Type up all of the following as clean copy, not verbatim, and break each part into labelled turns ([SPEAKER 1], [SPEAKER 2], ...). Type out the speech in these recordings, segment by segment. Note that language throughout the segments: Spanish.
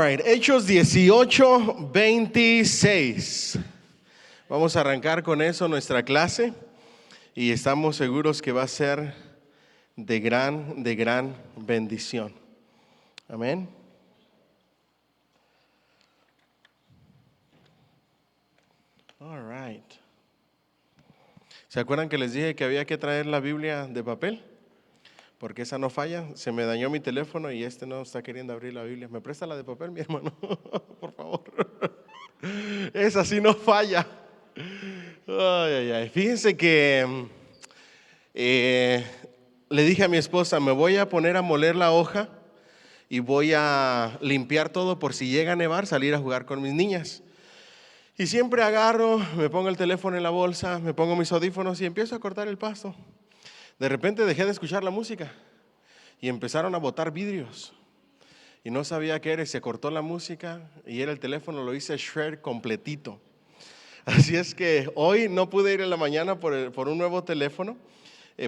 [SPEAKER 1] right, Hechos 18, 26. Vamos a arrancar con eso nuestra clase y estamos seguros que va a ser de gran bendición. Amén. All right. ¿Se acuerdan que les dije que había que traer la Biblia de papel? Porque esa no falla. Se me dañó mi teléfono y no está queriendo abrir la Biblia. ¿Me presta la de papel, mi hermano? Por favor. Esa sí no falla. Ay. Fíjense que le dije a mi esposa, me voy a poner a moler la hoja y voy a limpiar todo por si llega a nevar, salir a jugar con mis niñas. Y siempre agarro, me pongo el teléfono en la bolsa, me pongo mis audífonos y empiezo a cortar el pasto. De repente dejé de escuchar la música y empezaron a botar vidrios. Y no sabía qué era y se cortó la música y era el teléfono, lo hice shred completito. Así es que hoy no pude ir en la mañana por un nuevo teléfono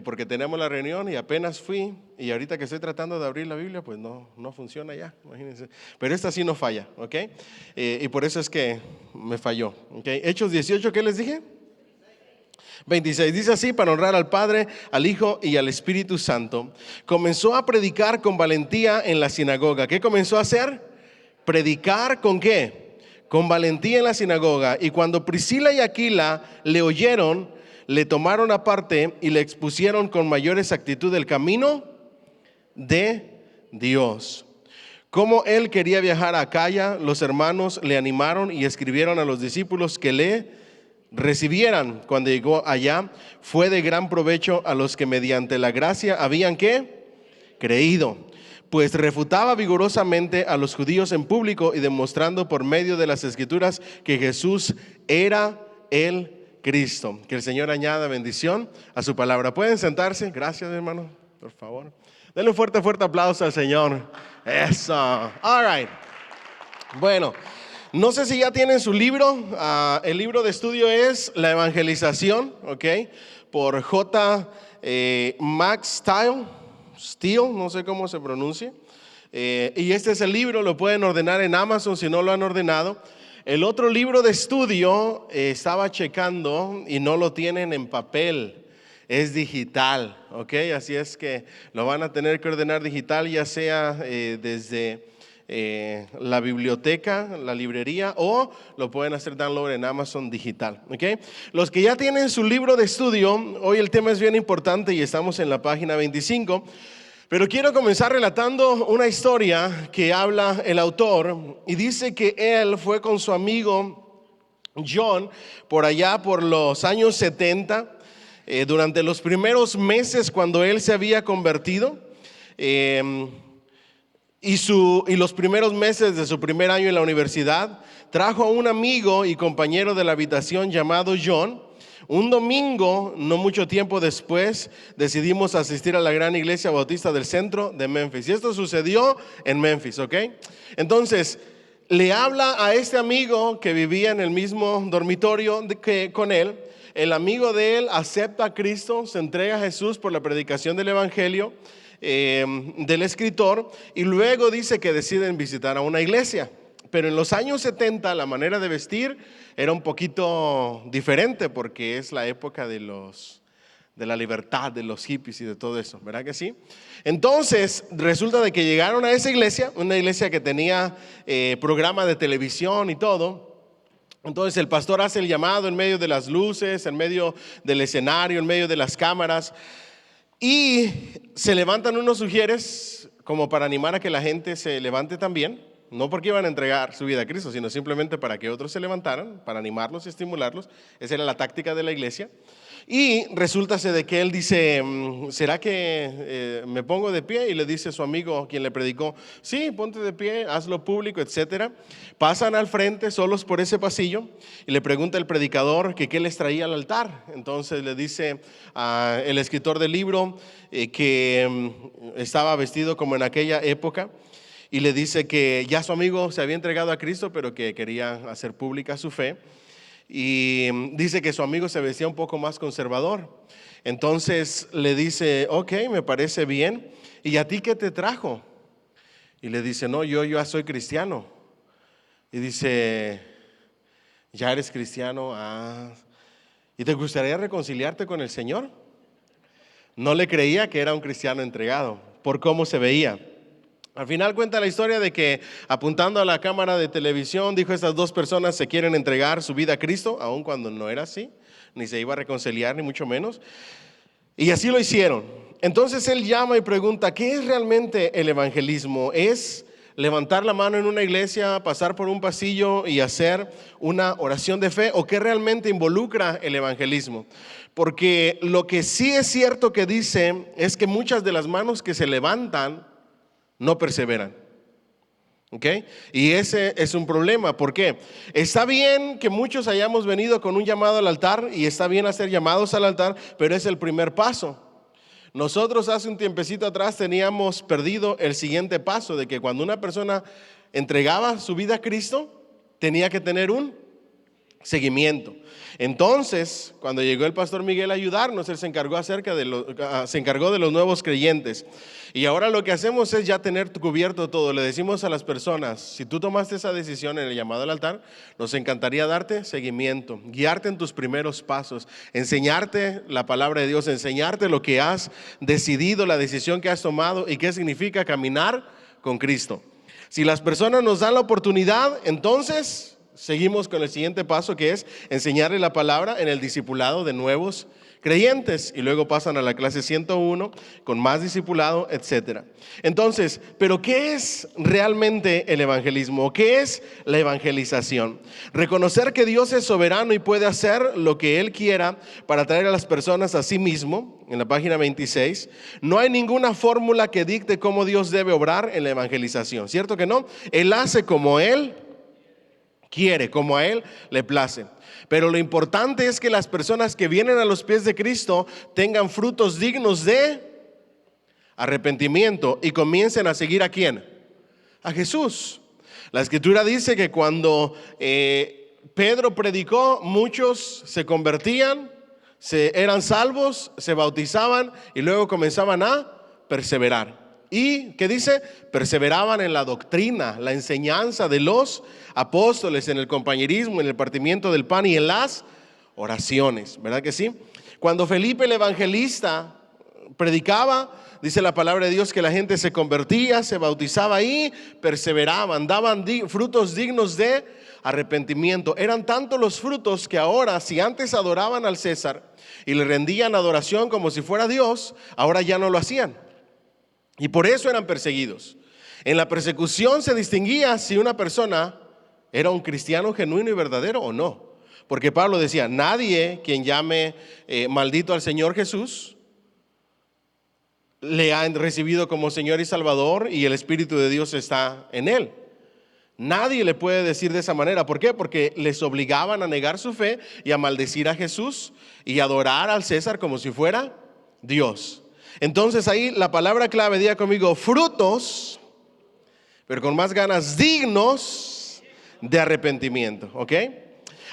[SPEAKER 1] porque tenemos la reunión y apenas fui. Y ahorita que estoy tratando de abrir la Biblia, pues no funciona ya, imagínense. Pero esta sí no falla, ¿ok? Y por eso es que me falló, ¿ok? Hechos 18, ¿qué les dije? 26, dice así: para honrar al Padre, al Hijo y al Espíritu Santo. Comenzó a predicar con valentía en la sinagoga. ¿Qué comenzó a hacer? Predicar ¿con qué? Con valentía en la sinagoga. Y cuando Priscila y Aquila le oyeron, le tomaron aparte y le expusieron con mayor exactitud el camino de Dios. Como él quería viajar a Acaya, los hermanos le animaron y escribieron a los discípulos que le recibieran. Cuando llegó allá, fue de gran provecho a los que mediante la gracia habían ¿qué? Creído, pues refutaba vigorosamente a los judíos en público y demostrando por medio de las escrituras que Jesús era el Cristo. Que el Señor añada bendición a su palabra. ¿Pueden sentarse? Gracias, hermano, por favor. Denle un fuerte aplauso al Señor. Eso. All right. Bueno, no sé si ya tienen su libro. El libro de estudio es La Evangelización, ¿ok? Por J. Max Steele, no sé cómo se pronuncia. Y este es el libro, lo pueden ordenar en Amazon si no lo han ordenado. El otro libro de estudio estaba checando y no lo tienen en papel, es digital, ¿ok? Así es que lo van a tener que ordenar digital, ya sea desde la biblioteca, la librería, o lo pueden hacer download en Amazon digital, ¿ok? Los que ya tienen su libro de estudio, hoy el tema es bien importante y estamos en la página 25. Pero quiero comenzar relatando una historia que habla el autor y dice que él fue con su amigo John por allá por los años 70, durante los primeros meses cuando él se había convertido y los primeros meses de su primer año en la universidad. Trajo a un amigo y compañero de la habitación llamado John. Un domingo, no mucho tiempo después, decidimos asistir a la gran iglesia bautista del centro de Memphis. Y esto sucedió en Memphis, ¿ok? Entonces, le habla a este amigo que vivía en el mismo dormitorio que con él. El amigo de él acepta a Cristo, se entrega a Jesús por la predicación del evangelio del escritor. Y luego dice que deciden visitar a una iglesia. Pero en los años 70 la manera de vestir era un poquito diferente porque es la época de la libertad, de los hippies y de todo eso, ¿verdad que sí? Entonces resulta de que llegaron a esa iglesia, una iglesia que tenía programa de televisión y todo. Entonces el pastor hace el llamado en medio de las luces, en medio del escenario, en medio de las cámaras, y se levantan unos sugieres como para animar a que la gente se levante también. No porque iban a entregar su vida a Cristo, sino simplemente para que otros se levantaran, para animarlos y estimularlos. Esa era la táctica de la iglesia. Y resulta de que él dice, ¿será que me pongo de pie? Y le dice a su amigo, quien le predicó, sí, ponte de pie, hazlo público, etcétera. Pasan al frente solos por ese pasillo y le pregunta el predicador que qué les traía al altar. Entonces le dice el escritor del libro que estaba vestido como en aquella época. Y le dice que ya su amigo se había entregado a Cristo, pero que quería hacer pública su fe. Y dice que su amigo se vestía un poco más conservador. Entonces le dice, ok, me parece bien. ¿Y a ti qué te trajo? Y le dice, no, yo ya soy cristiano. Y dice, ¿ya eres cristiano? Ah, ¿y te gustaría reconciliarte con el Señor? No le creía que era un cristiano entregado por cómo se veía. Al final cuenta la historia de que apuntando a la cámara de televisión dijo, estas dos personas se quieren entregar su vida a Cristo, aun cuando no era así, ni se iba a reconciliar, ni mucho menos. Y así lo hicieron. Entonces él llama y pregunta, ¿qué es realmente el evangelismo? ¿Es levantar la mano en una iglesia, pasar por un pasillo y hacer una oración de fe? ¿O qué realmente involucra el evangelismo? Porque lo que sí es cierto que dice es que muchas de las manos que se levantan no perseveran. ¿Ok? Y ese es un problema. ¿Por qué? Está bien que muchos hayamos venido con un llamado al altar y está bien hacer llamados al altar, pero es el primer paso. Nosotros hace un tiempecito atrás teníamos perdido el siguiente paso de que cuando una persona entregaba su vida a Cristo, tenía que tener un seguimiento. Entonces, cuando llegó el pastor Miguel a ayudarnos, él se encargó se encargó de los nuevos creyentes. Y ahora lo que hacemos es ya tener cubierto todo. Le decimos a las personas, si tú tomaste esa decisión en el llamado al altar, nos encantaría darte seguimiento, guiarte en tus primeros pasos, enseñarte la palabra de Dios, enseñarte lo que has decidido, la decisión que has tomado y qué significa caminar con Cristo. Si las personas nos dan la oportunidad, entonces seguimos con el siguiente paso, que es enseñarle la palabra en el discipulado de nuevos creyentes, y luego pasan a la clase 101 con más discipulado, etcétera. Entonces, ¿pero qué es realmente el evangelismo? ¿Qué es la evangelización? Reconocer que Dios es soberano y puede hacer lo que Él quiera para traer a las personas a sí mismo. En la página 26, no hay ninguna fórmula que dicte cómo Dios debe obrar en la evangelización, ¿cierto que no? Él hace como Él quiere, como a Él le place. Pero lo importante es que las personas que vienen a los pies de Cristo tengan frutos dignos de arrepentimiento y comiencen a seguir ¿a quién? A Jesús. La Escritura dice que cuando Pedro predicó, muchos se convertían, eran salvos, se bautizaban y luego comenzaban a perseverar. ¿Y qué dice? Perseveraban en la doctrina, la enseñanza de los apóstoles, en el compañerismo, en el partimiento del pan y en las oraciones, ¿verdad que sí? Cuando Felipe el evangelista predicaba, dice la palabra de Dios que la gente se convertía, se bautizaba y perseveraban, daban frutos dignos de arrepentimiento. Eran tantos los frutos que ahora, si antes adoraban al César y le rendían adoración como si fuera Dios, ahora ya no lo hacían. Y por eso eran perseguidos. En la persecución se distinguía si una persona era un cristiano genuino y verdadero o no. Porque Pablo decía, nadie quien llame maldito al Señor Jesús le ha recibido como Señor y Salvador y el Espíritu de Dios está en él. Nadie le puede decir de esa manera. ¿Por qué? Porque les obligaban a negar su fe y a maldecir a Jesús y adorar al César como si fuera Dios. Entonces ahí la palabra clave, diga conmigo, frutos, pero con más ganas, dignos de arrepentimiento, ¿ok?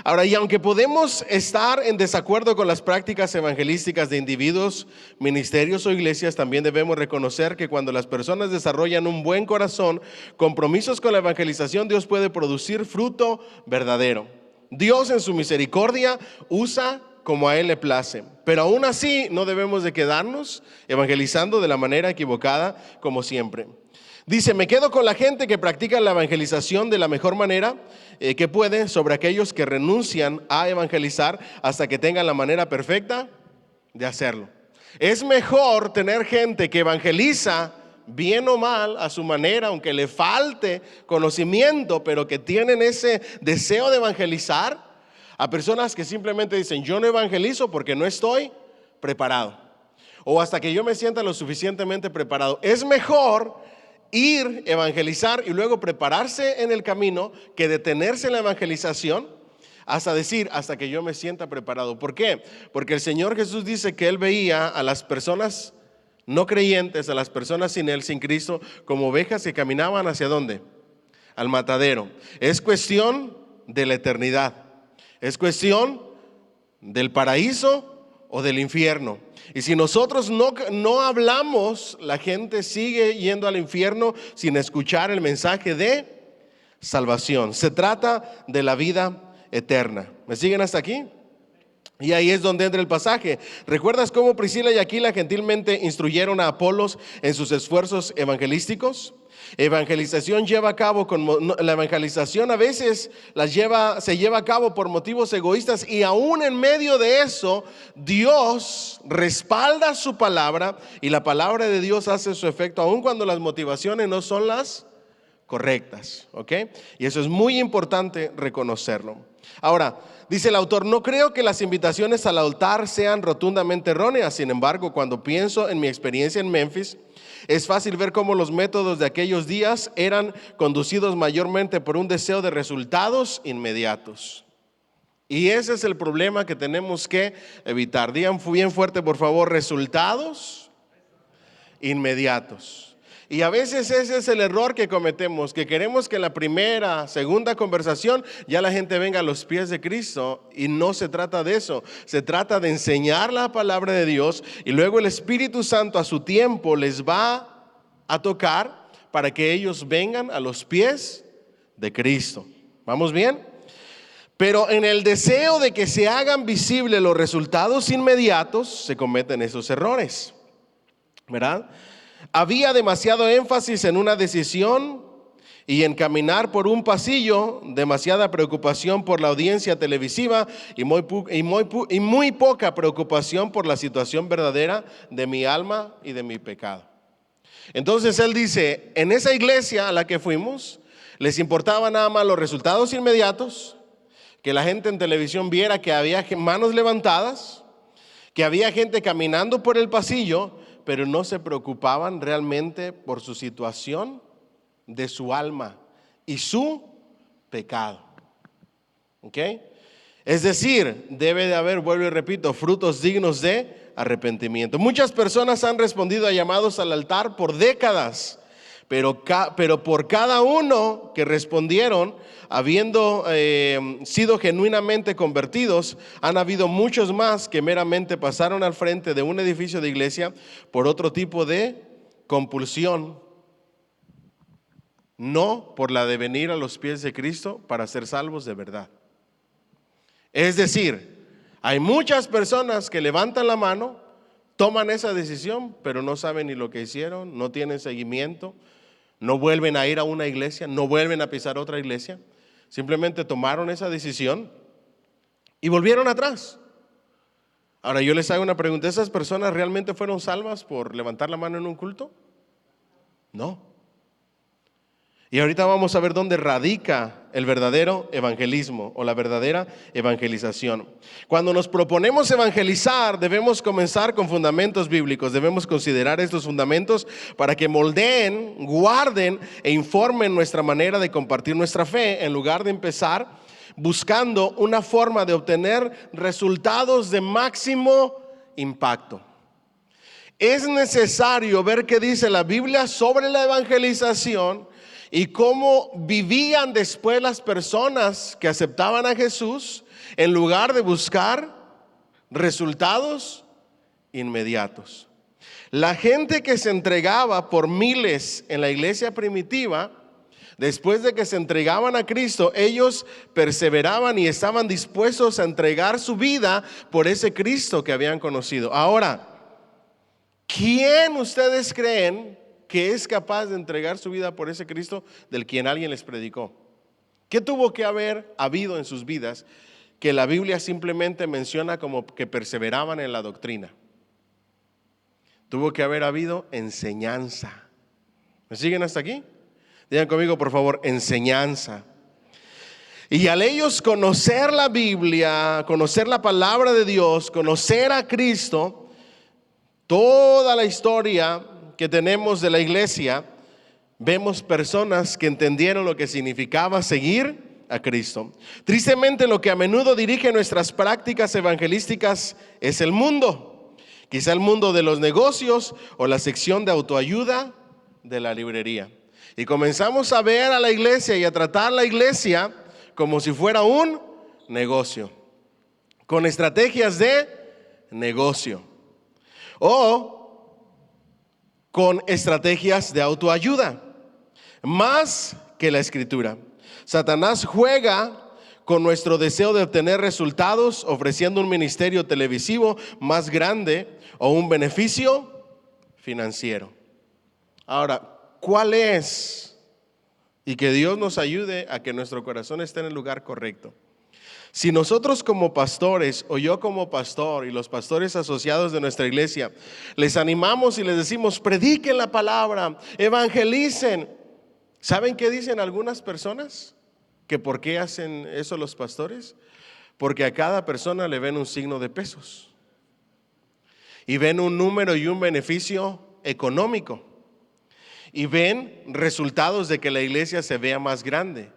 [SPEAKER 1] Ahora, y aunque podemos estar en desacuerdo con las prácticas evangelísticas de individuos, ministerios o iglesias, también debemos reconocer que cuando las personas desarrollan un buen corazón, compromisos con la evangelización, Dios puede producir fruto verdadero. Dios en su misericordia usa como a Él le place, pero aún así no debemos de quedarnos evangelizando de la manera equivocada como siempre. Dice, me quedo con la gente que practica la evangelización de la mejor manera que puede sobre aquellos que renuncian a evangelizar hasta que tengan la manera perfecta de hacerlo. Es mejor tener gente que evangeliza bien o mal a su manera, aunque le falte conocimiento, pero que tienen ese deseo de evangelizar, a personas que simplemente dicen, yo no evangelizo porque no estoy preparado, o hasta que yo me sienta lo suficientemente preparado. Es mejor ir, evangelizar y luego prepararse en el camino que detenerse en la evangelización hasta decir, hasta que yo me sienta preparado. ¿Por qué? Porque el Señor Jesús dice que Él veía a las personas no creyentes, a las personas sin Él, sin Cristo, como ovejas que caminaban ¿hacia dónde? Al matadero. Es cuestión de la eternidad. Es cuestión del paraíso o del infierno. Y si nosotros no hablamos, la gente sigue yendo al infierno sin escuchar el mensaje de salvación. Se trata de la vida eterna. ¿Me siguen hasta aquí? Y ahí es donde entra el pasaje. ¿Recuerdas cómo Priscila y Aquila gentilmente instruyeron a Apolos en sus esfuerzos evangelísticos? Evangelización lleva a cabo la evangelización a veces se lleva a cabo por motivos egoístas, y aún en medio de eso Dios respalda su palabra y la palabra de Dios hace su efecto aun cuando las motivaciones no son las correctas, ¿ok? Y eso es muy importante reconocerlo. Ahora, dice el autor, no creo que las invitaciones al altar sean rotundamente erróneas. Sin embargo, cuando pienso en mi experiencia en Memphis, es fácil ver cómo los métodos de aquellos días eran conducidos mayormente por un deseo de resultados inmediatos. Y ese es el problema que tenemos que evitar. Digan bien fuerte, por favor, resultados inmediatos. Y a veces ese es el error que cometemos, que queremos que en la primera, segunda conversación ya la gente venga a los pies de Cristo, y no se trata de eso. Se trata de enseñar la palabra de Dios, y luego el Espíritu Santo a su tiempo les va a tocar para que ellos vengan a los pies de Cristo. ¿Vamos bien? Pero en el deseo de que se hagan visibles los resultados inmediatos, se cometen esos errores, ¿verdad? Había demasiado énfasis en una decisión y en caminar por un pasillo, demasiada preocupación por la audiencia televisiva y muy poca preocupación por la situación verdadera de mi alma y de mi pecado. Entonces él dice, en esa iglesia a la que fuimos, les importaba nada más los resultados inmediatos, que la gente en televisión viera que había manos levantadas, que había gente caminando por el pasillo, pero no se preocupaban realmente por su situación de su alma y su pecado. ¿Ok? Es decir, debe de haber, vuelvo y repito, frutos dignos de arrepentimiento. Muchas personas han respondido a llamados al altar por décadas, pero por cada uno que respondieron, habiendo sido genuinamente convertidos, han habido muchos más que meramente pasaron al frente de un edificio de iglesia por otro tipo de compulsión, no por la de venir a los pies de Cristo para ser salvos de verdad. Es decir, hay muchas personas que levantan la mano, toman esa decisión, pero no saben ni lo que hicieron, no tienen seguimiento, no vuelven a ir a una iglesia, no vuelven a pisar otra iglesia. Simplemente tomaron esa decisión y volvieron atrás. Ahora yo les hago una pregunta, ¿esas personas realmente fueron salvas por levantar la mano en un culto? No. Y ahorita vamos a ver dónde radica el verdadero evangelismo o la verdadera evangelización. Cuando nos proponemos evangelizar, debemos comenzar con fundamentos bíblicos. Debemos considerar estos fundamentos para que moldeen, guarden e informen nuestra manera de compartir nuestra fe, en lugar de empezar buscando una forma de obtener resultados de máximo impacto. Es necesario ver qué dice la Biblia sobre la evangelización y cómo vivían después las personas que aceptaban a Jesús en lugar de buscar resultados inmediatos. La gente que se entregaba por miles en la iglesia primitiva, después de que se entregaban a Cristo, ellos perseveraban y estaban dispuestos a entregar su vida por ese Cristo que habían conocido. Ahora, ¿quién ustedes creen que es capaz de entregar su vida por ese Cristo del quien alguien les predicó? ¿Qué tuvo que haber habido en sus vidas que la Biblia simplemente menciona como que perseveraban en la doctrina? Tuvo que haber habido enseñanza. ¿Me siguen hasta aquí? Digan conmigo, por favor, enseñanza. Y al ellos conocer la Biblia, conocer la palabra de Dios, conocer a Cristo, toda la historia que tenemos de la iglesia, vemos personas que entendieron lo que significaba seguir a Cristo. Tristemente, lo que a menudo dirige nuestras prácticas evangelísticas es el mundo. Quizá el mundo de los negocios o la sección de autoayuda de la librería. Y comenzamos a ver a la iglesia y a tratar la iglesia como si fuera un negocio, con estrategias de negocio o con estrategias de autoayuda, más que la Escritura. Satanás juega con nuestro deseo de obtener resultados, ofreciendo un ministerio televisivo más grande o un beneficio financiero. Ahora, ¿cuál es? Y que Dios nos ayude a que nuestro corazón esté en el lugar correcto. Si nosotros como pastores, o yo como pastor y los pastores asociados de nuestra iglesia, les animamos y les decimos, prediquen la palabra, evangelicen. ¿Saben qué dicen algunas personas? ¿Que por qué hacen eso los pastores? Porque a cada persona le ven un signo de pesos. Y ven un número y un beneficio económico. Y ven resultados de que la iglesia se vea más grande.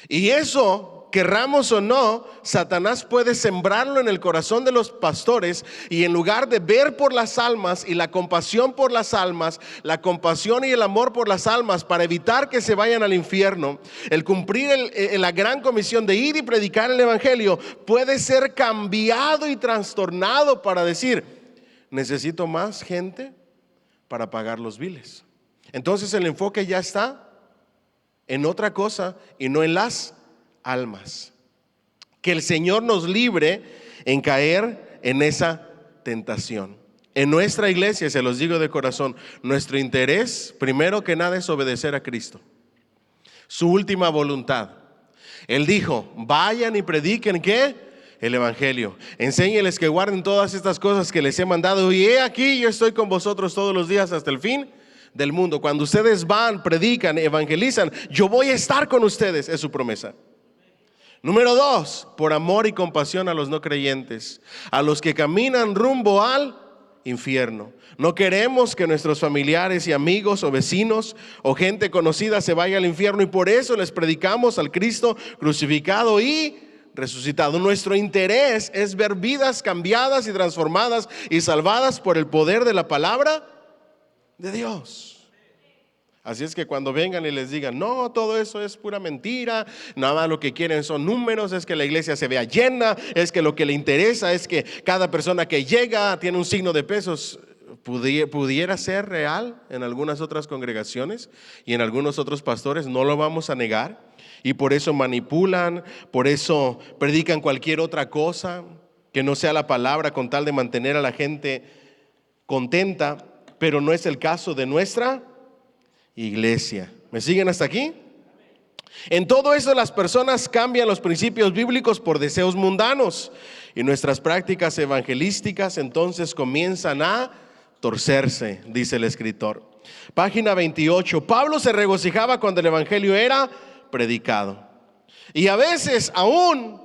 [SPEAKER 1] Y eso, querramos o no, Satanás puede sembrarlo en el corazón de los pastores, y en lugar de ver por las almas y la compasión por las almas, la compasión y el amor por las almas para evitar que se vayan al infierno, el cumplir la gran comisión de ir y predicar el evangelio puede ser cambiado y trastornado para decir, necesito más gente para pagar los biles. Entonces el enfoque ya está en otra cosa y no en las almas. Que el Señor nos libre en caer en esa tentación. En nuestra iglesia, se los digo de corazón, nuestro interés, primero que nada, es obedecer a Cristo. Su última voluntad. Él dijo, vayan y prediquen, ¿qué? El evangelio. Enséñeles que guarden todas estas cosas que les he mandado, y he aquí, yo estoy con vosotros todos los días hasta el fin del mundo. Cuando ustedes van, predican, evangelizan, yo voy a estar con ustedes, es su promesa. Número 2, por amor y compasión a los no creyentes, a los que caminan rumbo al infierno. No queremos que nuestros familiares y amigos o vecinos o gente conocida se vaya al infierno, y por eso les predicamos al Cristo crucificado y resucitado. Nuestro interés es ver vidas cambiadas y transformadas y salvadas por el poder de la palabra de Dios. Así es que cuando vengan y les digan, no, todo eso es pura mentira, nada más lo que quieren son números, es que la iglesia se vea llena, es que lo que le interesa es que cada persona que llega tiene un signo de pesos, pudiera ser real en algunas otras congregaciones y en algunos otros pastores, no lo vamos a negar, y por eso manipulan, por eso predican cualquier otra cosa que no sea la palabra con tal de mantener a la gente contenta, pero no es el caso de nuestra iglesia. ¿Me siguen hasta aquí? En todo eso las personas cambian los principios bíblicos por deseos mundanos, y nuestras prácticas evangelísticas entonces comienzan a torcerse, dice el escritor. Página 28. Pablo se regocijaba cuando el evangelio era predicado, y a veces aún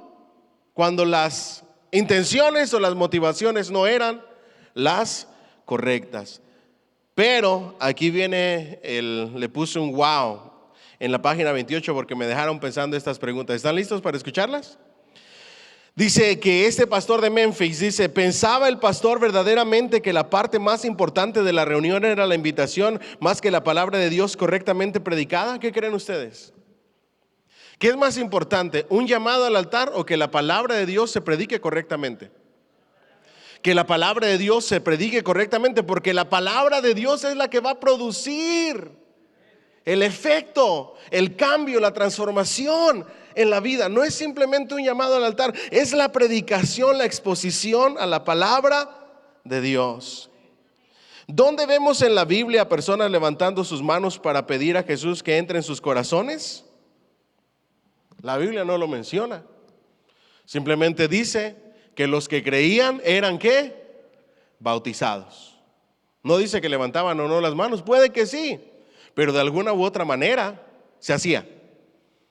[SPEAKER 1] cuando las intenciones o las motivaciones no eran las correctas. Pero aquí viene le puse un wow en la página 28 porque me dejaron pensando estas preguntas. ¿Están listos para escucharlas? Dice que este pastor de Memphis, dice, ¿pensaba el pastor verdaderamente que la parte más importante de la reunión era la invitación más que la palabra de Dios correctamente predicada? ¿Qué creen ustedes? ¿Qué es más importante, un llamado al altar o que la palabra de Dios se predique correctamente? Que la palabra de Dios se predique correctamente, porque la palabra de Dios es la que va a producir el efecto, el cambio, la transformación en la vida. No es simplemente un llamado al altar, es la predicación, la exposición a la palabra de Dios. ¿Dónde vemos en la Biblia a personas levantando sus manos para pedir a Jesús que entre en sus corazones? La Biblia no lo menciona. Simplemente dice que los que creían eran ¿qué? Bautizados. No dice que levantaban o no las manos, puede que sí, pero de alguna u otra manera se hacía.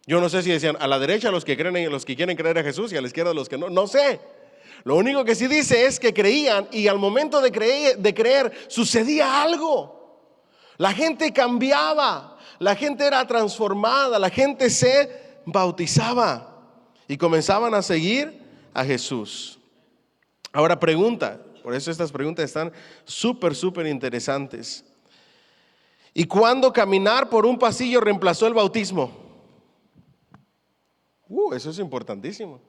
[SPEAKER 1] Yo no sé si decían a la derecha los que creen, los que quieren creer a Jesús, y a la izquierda los que no, no sé. Lo único que sí dice es que creían, y al momento de creer sucedía algo. La gente cambiaba, la gente era transformada, la gente se bautizaba y comenzaban a seguir a Jesús. Ahora pregunta, por eso estas preguntas están súper interesantes. ¿Y cuándo caminar por un pasillo reemplazó el bautismo? Eso es importantísimo,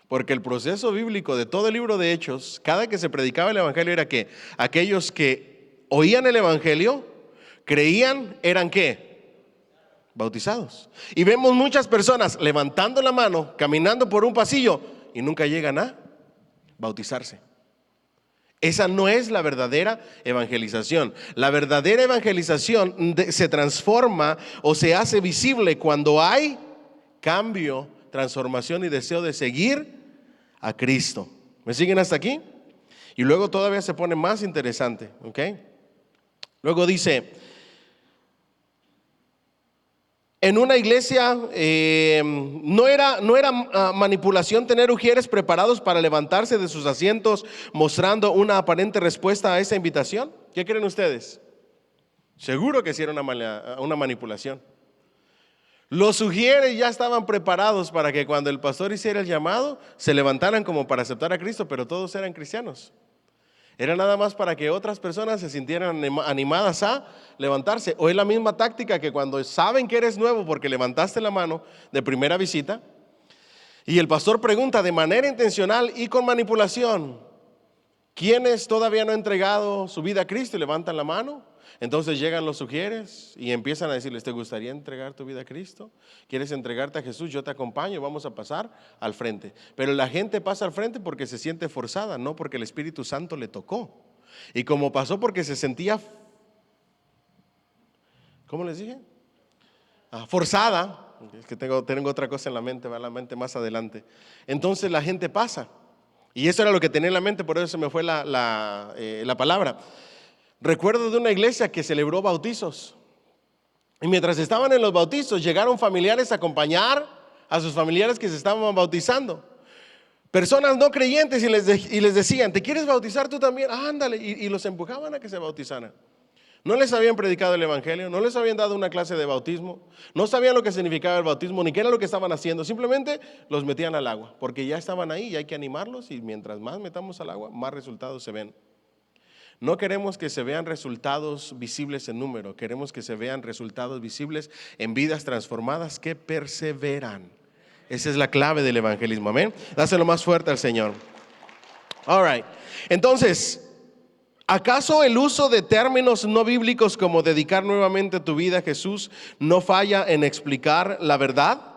[SPEAKER 1] porque el proceso bíblico de todo el libro de Hechos, cada que se predicaba el evangelio era que aquellos que oían el evangelio, creían, eran ¿qué? bautizados. Y vemos muchas personas levantando la mano, caminando por un pasillo y nunca llegan a bautizarse. Esa no es la verdadera evangelización. La verdadera evangelización se transforma o se hace visible cuando hay cambio, transformación y deseo de seguir a Cristo. ¿Me siguen hasta aquí? Y luego todavía se pone más interesante, ¿ok? Luego dice, en una iglesia no era manipulación tener ujieres preparados para levantarse de sus asientos mostrando una aparente respuesta a esa invitación. ¿Qué creen ustedes? Seguro que sí era una manipulación. Los ujieres ya estaban preparados para que cuando el pastor hiciera el llamado se levantaran como para aceptar a Cristo, pero todos eran cristianos. Era nada más para que otras personas se sintieran animadas a levantarse. O es la misma táctica que cuando saben que eres nuevo porque levantaste la mano de primera visita y el pastor pregunta de manera intencional y con manipulación, ¿quiénes todavía no han entregado su vida a Cristo? Y levantan la mano. Entonces llegan los sugieres y empiezan a decirles, ¿te gustaría entregar tu vida a Cristo? ¿Quieres entregarte a Jesús? Yo te acompaño, vamos a pasar al frente. Pero la gente pasa al frente porque se siente forzada, no porque el Espíritu Santo le tocó. Y como pasó porque se sentía, ¿cómo les dije? Forzada. Es que tengo otra cosa en la mente, va a la mente más adelante. Entonces la gente pasa. Y eso era lo que tenía en la mente, por eso se me fue la palabra. Recuerdo de una iglesia que celebró bautizos. Y mientras estaban en los bautizos, llegaron familiares a acompañar a sus familiares que se estaban bautizando. Personas no creyentes y les decían, ¿te quieres bautizar tú también? Ándale. Y los empujaban a que se bautizaran. No les habían predicado el evangelio, no les habían dado una clase de bautismo, no sabían lo que significaba el bautismo, ni qué era lo que estaban haciendo. Simplemente los metían al agua, porque ya estaban ahí y hay que animarlos. Y mientras más metamos al agua, más resultados se ven. No queremos que se vean resultados visibles en número, queremos que se vean resultados visibles en vidas transformadas que perseveran. Esa es la clave del evangelismo, amén. Dáselo más fuerte al Señor. All right. Entonces, ¿acaso el uso de términos no bíblicos como dedicar nuevamente tu vida a Jesús no falla en explicar la verdad?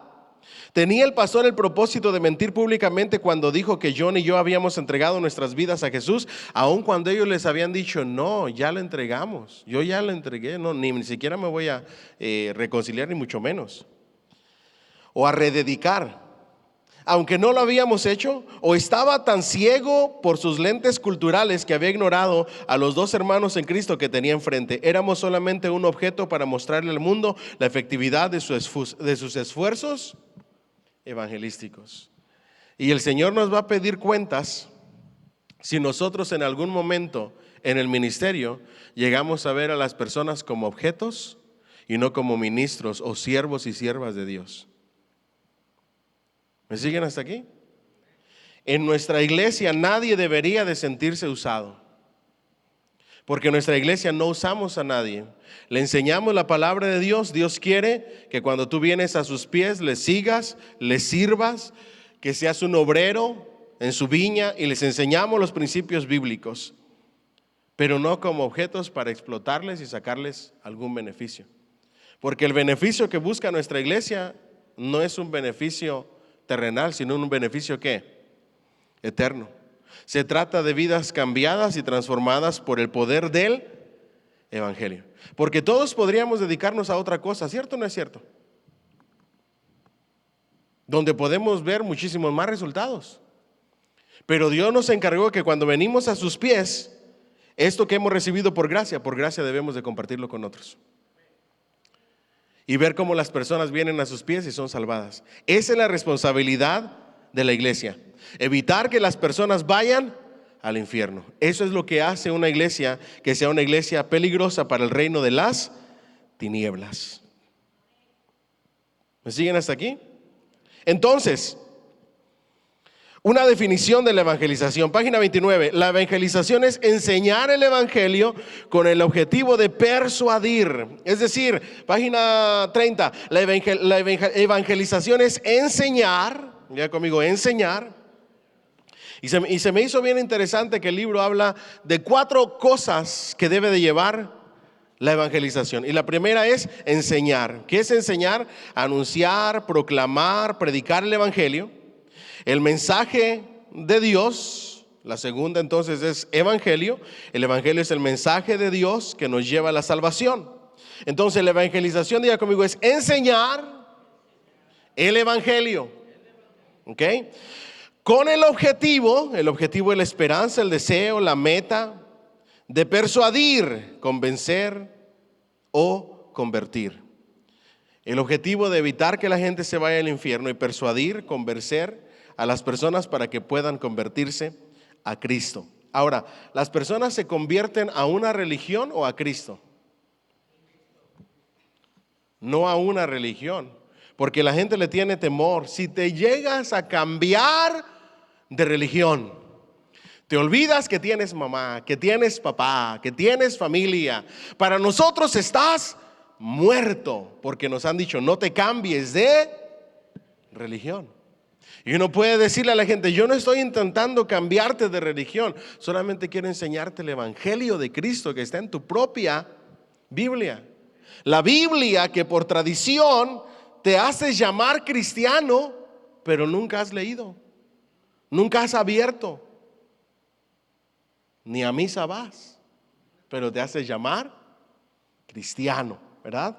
[SPEAKER 1] ¿Tenía el pastor el propósito de mentir públicamente cuando dijo que John y yo habíamos entregado nuestras vidas a Jesús, aun cuando ellos les habían dicho, no, ya lo entregamos, yo ya lo entregué, no, ni siquiera me voy a reconciliar, ni mucho menos, o a rededicar, aunque no lo habíamos hecho? ¿O estaba tan ciego por sus lentes culturales que había ignorado a los dos hermanos en Cristo que tenía enfrente? Éramos solamente un objeto para mostrarle al mundo la efectividad de sus esfuerzos evangelísticos. Y el Señor nos va a pedir cuentas si nosotros en algún momento en el ministerio llegamos a ver a las personas como objetos y no como ministros o siervos y siervas de Dios. ¿Me siguen hasta aquí? En nuestra iglesia nadie debería de sentirse usado, porque en nuestra iglesia no usamos a nadie. Le enseñamos la palabra de Dios. Dios quiere que cuando tú vienes a sus pies le sigas, le sirvas, que seas un obrero en su viña, y les enseñamos los principios bíblicos, pero no como objetos para explotarles y sacarles algún beneficio. Porque el beneficio que busca nuestra iglesia no es un beneficio terrenal, sino un beneficio ¿qué? Eterno. Se trata de vidas cambiadas y transformadas por el poder del evangelio. Porque todos podríamos dedicarnos a otra cosa, ¿cierto o no es cierto? Donde podemos ver muchísimos más resultados. Pero Dios nos encargó que cuando venimos a sus pies, esto que hemos recibido por gracia debemos de compartirlo con otros. Y ver cómo las personas vienen a sus pies y son salvadas. Esa es la responsabilidad de la iglesia. Evitar que las personas vayan al infierno. Eso es lo que hace una iglesia que sea una iglesia peligrosa para el reino de las tinieblas. ¿Me siguen hasta aquí? Entonces, una definición de la evangelización, página 29. La evangelización es enseñar el evangelio con el objetivo de persuadir. Es decir, página 30. La evangelización es enseñar, ya conmigo, enseñar. Y se me hizo bien interesante que el libro habla de 4 cosas que debe de llevar la evangelización. Y la primera es enseñar. ¿Qué es enseñar? Anunciar, proclamar, predicar el evangelio, el mensaje de Dios. La segunda entonces es evangelio. El evangelio es el mensaje de Dios que nos lleva a la salvación. Entonces la evangelización, diga conmigo, es enseñar el evangelio. ¿Ok? Con el objetivo es la esperanza, el deseo, la meta de persuadir, convencer o convertir. El objetivo de evitar que la gente se vaya al infierno y persuadir, convencer a las personas para que puedan convertirse a Cristo. Ahora, ¿las personas se convierten a una religión o a Cristo? No a una religión, porque la gente le tiene temor. Si te llegas a cambiar de religión, te olvidas que tienes mamá, que tienes papá, que tienes familia. Para nosotros estás muerto, porque nos han dicho no te cambies de religión. Y uno puede decirle a la gente, yo no estoy intentando cambiarte de religión, solamente quiero enseñarte el evangelio de Cristo que está en tu propia Biblia. La Biblia que por tradición te hace llamar cristiano, pero nunca has leído, nunca has abierto, ni a misa vas, pero te hace llamar cristiano, ¿verdad?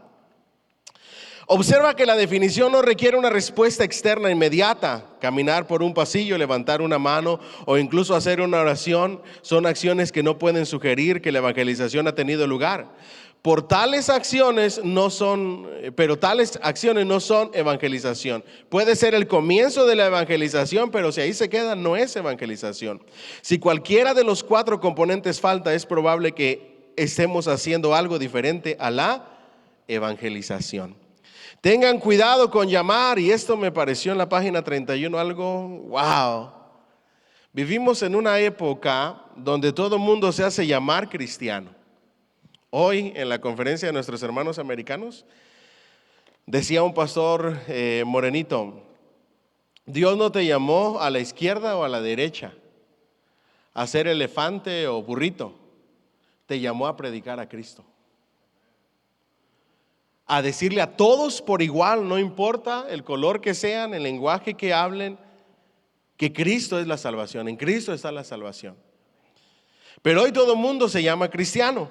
[SPEAKER 1] Observa que la definición no requiere una respuesta externa inmediata. Caminar por un pasillo, levantar una mano o incluso hacer una oración son acciones que no pueden sugerir que la evangelización ha tenido lugar. Tales acciones no son evangelización. Puede ser el comienzo de la evangelización, pero si ahí se queda, no es evangelización. Si cualquiera de los 4 componentes falta, es probable que estemos haciendo algo diferente a la evangelización. Tengan cuidado con llamar, y esto me pareció en la página 31 algo, wow. Vivimos en una época donde todo el mundo se hace llamar cristiano. Hoy en la conferencia de nuestros hermanos americanos, decía un pastor morenito, Dios no te llamó a la izquierda o a la derecha, a ser elefante o burrito, te llamó a predicar a Cristo. A decirle a todos por igual, no importa el color que sean, el lenguaje que hablen, que Cristo es la salvación, en Cristo está la salvación. Pero hoy todo el mundo se llama cristiano,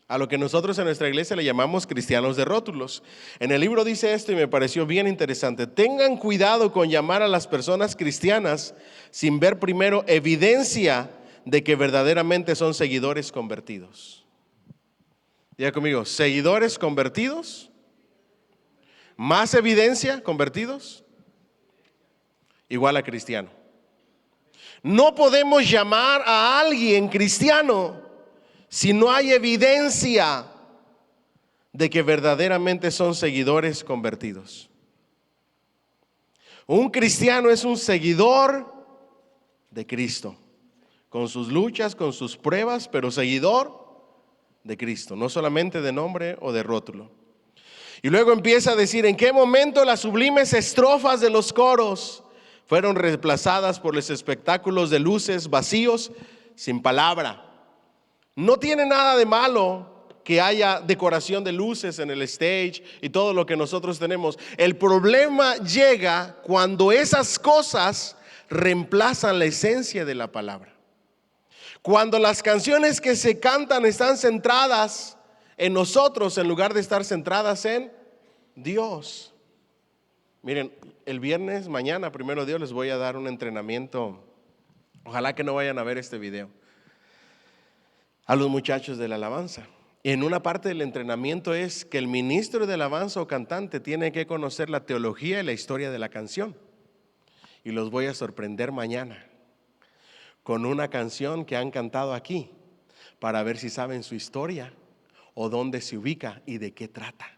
[SPEAKER 1] a lo que nosotros en nuestra iglesia le llamamos cristianos de rótulos. En el libro dice esto y me pareció bien interesante: tengan cuidado con llamar a las personas cristianas sin ver primero evidencia de que verdaderamente son seguidores convertidos. Diga conmigo, seguidores convertidos, más evidencia convertidos, igual a cristiano. No podemos llamar a alguien cristiano si no hay evidencia de que verdaderamente son seguidores convertidos. Un cristiano es un seguidor de Cristo, con sus luchas, con sus pruebas, pero seguidor de Cristo, no solamente de nombre o de rótulo. Y luego empieza a decir en qué momento las sublimes estrofas de los coros fueron reemplazadas por los espectáculos de luces vacíos sin palabra. No tiene nada de malo que haya decoración de luces en el stage y todo lo que nosotros tenemos. El problema llega cuando esas cosas reemplazan la esencia de la palabra. Cuando las canciones que se cantan están centradas en nosotros en lugar de estar centradas en Dios. Miren, el viernes, mañana, primero Dios, les voy a dar un entrenamiento. Ojalá que no vayan a ver este video. A los muchachos de la alabanza. En una parte del entrenamiento es que el ministro de alabanza o cantante tiene que conocer la teología y la historia de la canción. Y los voy a sorprender mañana con una canción que han cantado aquí, para ver si saben su historia o dónde se ubica y de qué trata.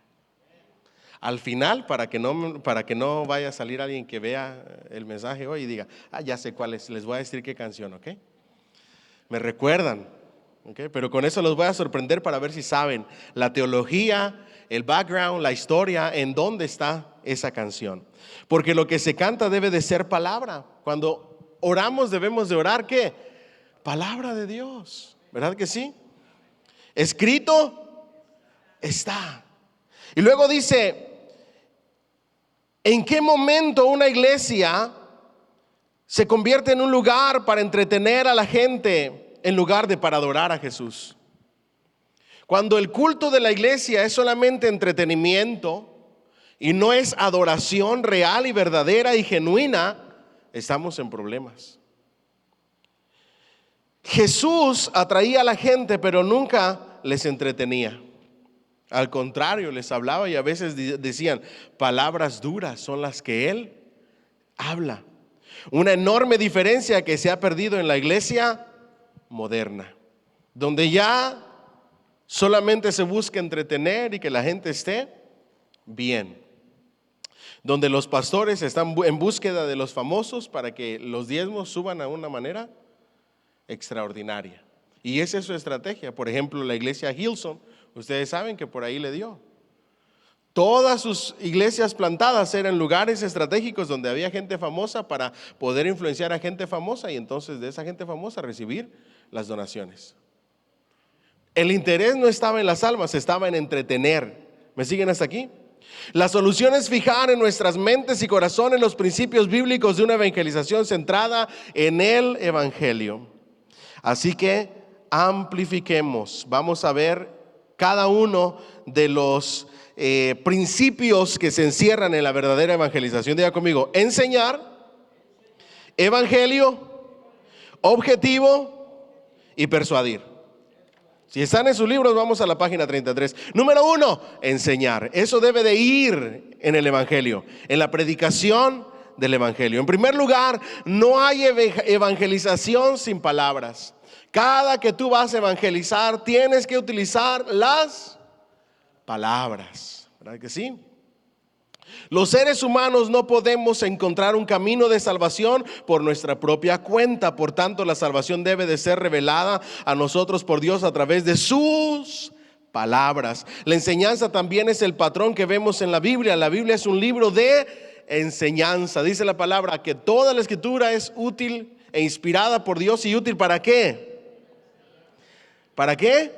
[SPEAKER 1] Al final, para que no vaya a salir alguien que vea el mensaje hoy y diga, ya sé cuál es, les voy a decir qué canción, ¿ok? Me recuerdan, ¿ok? Pero con eso los voy a sorprender para ver si saben la teología, el background, la historia, en dónde está esa canción. Porque lo que se canta debe de ser palabra. Cuando oramos debemos de orar, ¿qué? Palabra de Dios, ¿verdad que sí? Escrito está. Y luego dice, ¿en qué momento una iglesia se convierte en un lugar para entretener a la gente en lugar de para adorar a Jesús? Cuando el culto de la iglesia es solamente entretenimiento y no es adoración real y verdadera y genuina, estamos en problemas. Jesús atraía a la gente, pero nunca les entretenía. Al contrario, les hablaba y a veces decían, palabras duras son las que Él habla. Una enorme diferencia que se ha perdido en la iglesia moderna, donde ya solamente se busca entretener y que la gente esté bien. Donde los pastores están en búsqueda de los famosos para que los diezmos suban a una manera extraordinaria. Y esa es su estrategia. Por ejemplo, la iglesia Hillsong, ustedes saben que por ahí le dio. Todas sus iglesias plantadas eran lugares estratégicos donde había gente famosa para poder influenciar a gente famosa y entonces de esa gente famosa recibir las donaciones. El interés no estaba en las almas, estaba en entretener. ¿Me siguen hasta aquí? La solución es fijar en nuestras mentes y corazones los principios bíblicos de una evangelización centrada en el Evangelio. Así que amplifiquemos. Vamos a ver cada uno de los principios que se encierran en la verdadera evangelización. Diga conmigo: enseñar, evangelio, objetivo y persuadir. Si están en sus libros, vamos a la página 33. Número 1, enseñar. Eso debe de ir en el evangelio, en la predicación del evangelio. En primer lugar, no hay evangelización sin palabras. Cada que tú vas a evangelizar, tienes que utilizar las palabras, ¿verdad que sí? Los seres humanos no podemos encontrar un camino de salvación por nuestra propia cuenta. Por tanto, la salvación debe de ser revelada a nosotros por Dios a través de sus palabras. La enseñanza también es el patrón que vemos en la Biblia. La Biblia es un libro de enseñanza. Dice la palabra que toda la escritura es útil e inspirada por Dios. ¿Y útil para qué? ¿Para qué?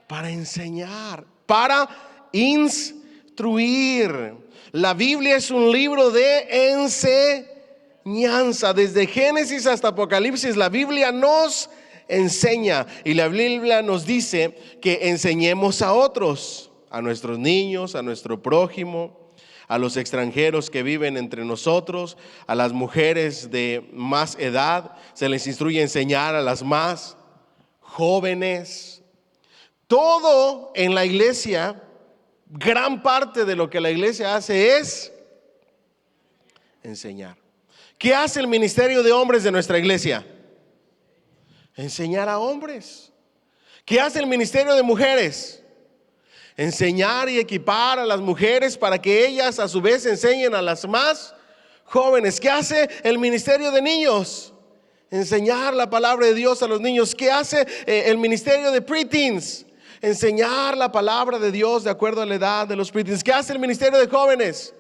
[SPEAKER 1] Para enseñar, para instruir. La Biblia es un libro de enseñanza. Desde Génesis hasta Apocalipsis, la Biblia nos enseña. Y la Biblia nos dice que enseñemos a otros, a nuestros niños, a nuestro prójimo, a los extranjeros que viven entre nosotros, a las mujeres de más edad. Se les instruye a enseñar a las más jóvenes. Todo en la iglesia, gran parte de lo que la iglesia hace es enseñar. ¿Qué hace el ministerio de hombres de nuestra iglesia? Enseñar a hombres. ¿Qué hace el ministerio de mujeres? Enseñar y equipar a las mujeres para que ellas a su vez enseñen a las más jóvenes. ¿Qué hace el ministerio de niños? Enseñar la palabra de Dios a los niños. ¿Qué hace el ministerio de preteens? Enseñar la palabra de Dios de acuerdo a la edad de los preteens. ¿Qué hace el ministerio de jóvenes?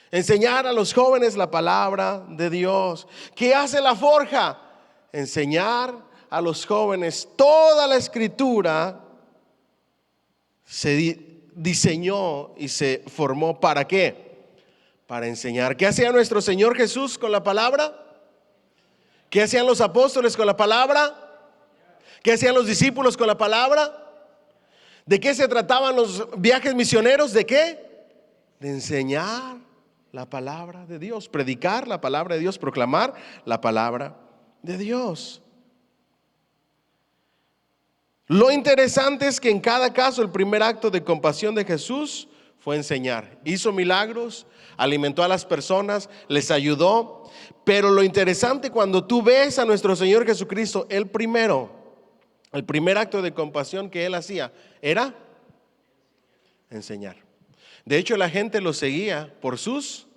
[SPEAKER 1] Enseñar a los jóvenes la palabra de Dios. ¿Qué hace la forja? Enseñar a los jóvenes. Toda la escritura se diseñó y se formó ¿para qué? Para enseñar. ¿Qué hacía nuestro Señor Jesús con la palabra? ¿Qué hacían los apóstoles con la palabra? ¿Qué hacían los discípulos con la palabra? ¿De qué se trataban los viajes misioneros? ¿De qué? De enseñar la palabra de Dios, predicar la palabra de Dios, proclamar la palabra de Dios. Lo interesante es que en cada caso el primer acto de compasión de Jesús fue enseñar. Hizo milagros, alimentó a las personas, les ayudó. Pero lo interesante cuando tú ves a nuestro Señor Jesucristo, el primer acto de compasión que Él hacía era enseñar. De hecho, la gente lo seguía por sus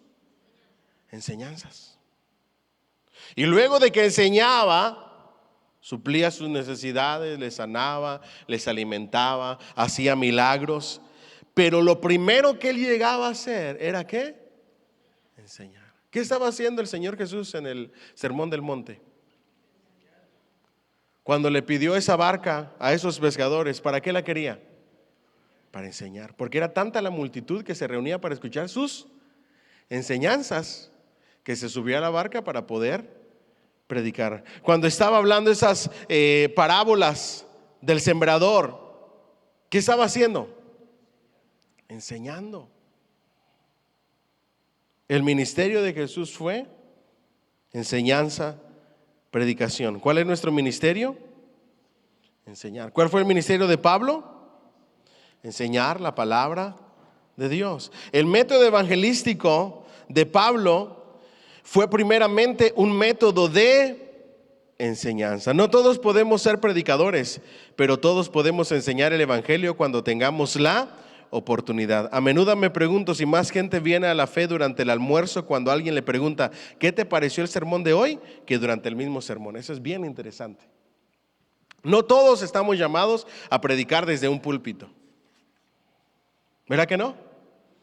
[SPEAKER 1] enseñanzas. Y luego de que enseñaba, suplía sus necesidades, les sanaba, les alimentaba, hacía milagros. Pero lo primero que Él llegaba a hacer era ¿qué? Enseñar. ¿Qué estaba haciendo el Señor Jesús en el Sermón del Monte? Cuando le pidió esa barca a esos pescadores, ¿para qué la quería? Para enseñar. Porque era tanta la multitud que se reunía para escuchar sus enseñanzas que se subía a la barca para poder predicar. Cuando estaba hablando esas parábolas del sembrador, ¿qué estaba haciendo? Enseñando. El ministerio de Jesús fue enseñanza, predicación. ¿Cuál es nuestro ministerio? Enseñar. ¿Cuál fue el ministerio de Pablo? Enseñar la palabra de Dios. El método evangelístico de Pablo fue primeramente un método de enseñanza. No todos podemos ser predicadores, pero todos podemos enseñar el evangelio cuando tengamos la oportunidad. A menudo me pregunto si más gente viene a la fe durante el almuerzo cuando alguien le pregunta ¿qué te pareció el sermón de hoy? Que durante el mismo sermón. Eso es bien interesante. No todos estamos llamados a predicar desde un púlpito. ¿Verdad que no?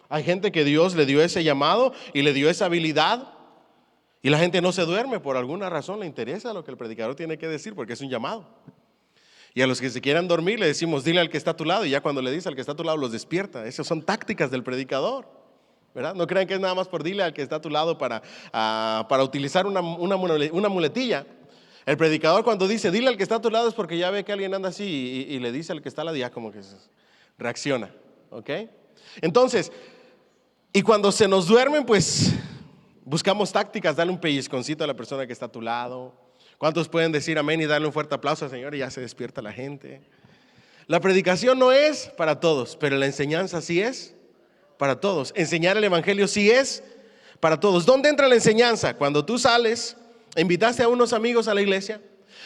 [SPEAKER 1] Hay gente que Dios le dio ese llamado y le dio esa habilidad y la gente no se duerme por alguna razón, le interesa lo que el predicador tiene que decir porque es un llamado. Y a los que se quieran dormir le decimos dile al que está a tu lado, y ya cuando le dice al que está a tu lado los despierta. Esas son tácticas del predicador, ¿verdad? No crean que es nada más por dile al que está a tu lado para utilizar una muletilla. El predicador cuando dice dile al que está a tu lado es porque ya ve que alguien anda así y le dice al que está al lado, ya como que reacciona, ¿ok? Entonces, y cuando se nos duermen, pues buscamos tácticas, darle un pellizconcito a la persona que está a tu lado. ¿Cuántos pueden decir amén y darle un fuerte aplauso al Señor y ya se despierta la gente? La predicación no es para todos, pero la enseñanza sí es para todos. Enseñar el evangelio sí es para todos. ¿Dónde entra la enseñanza? Cuando tú sales, invitaste a unos amigos a la iglesia,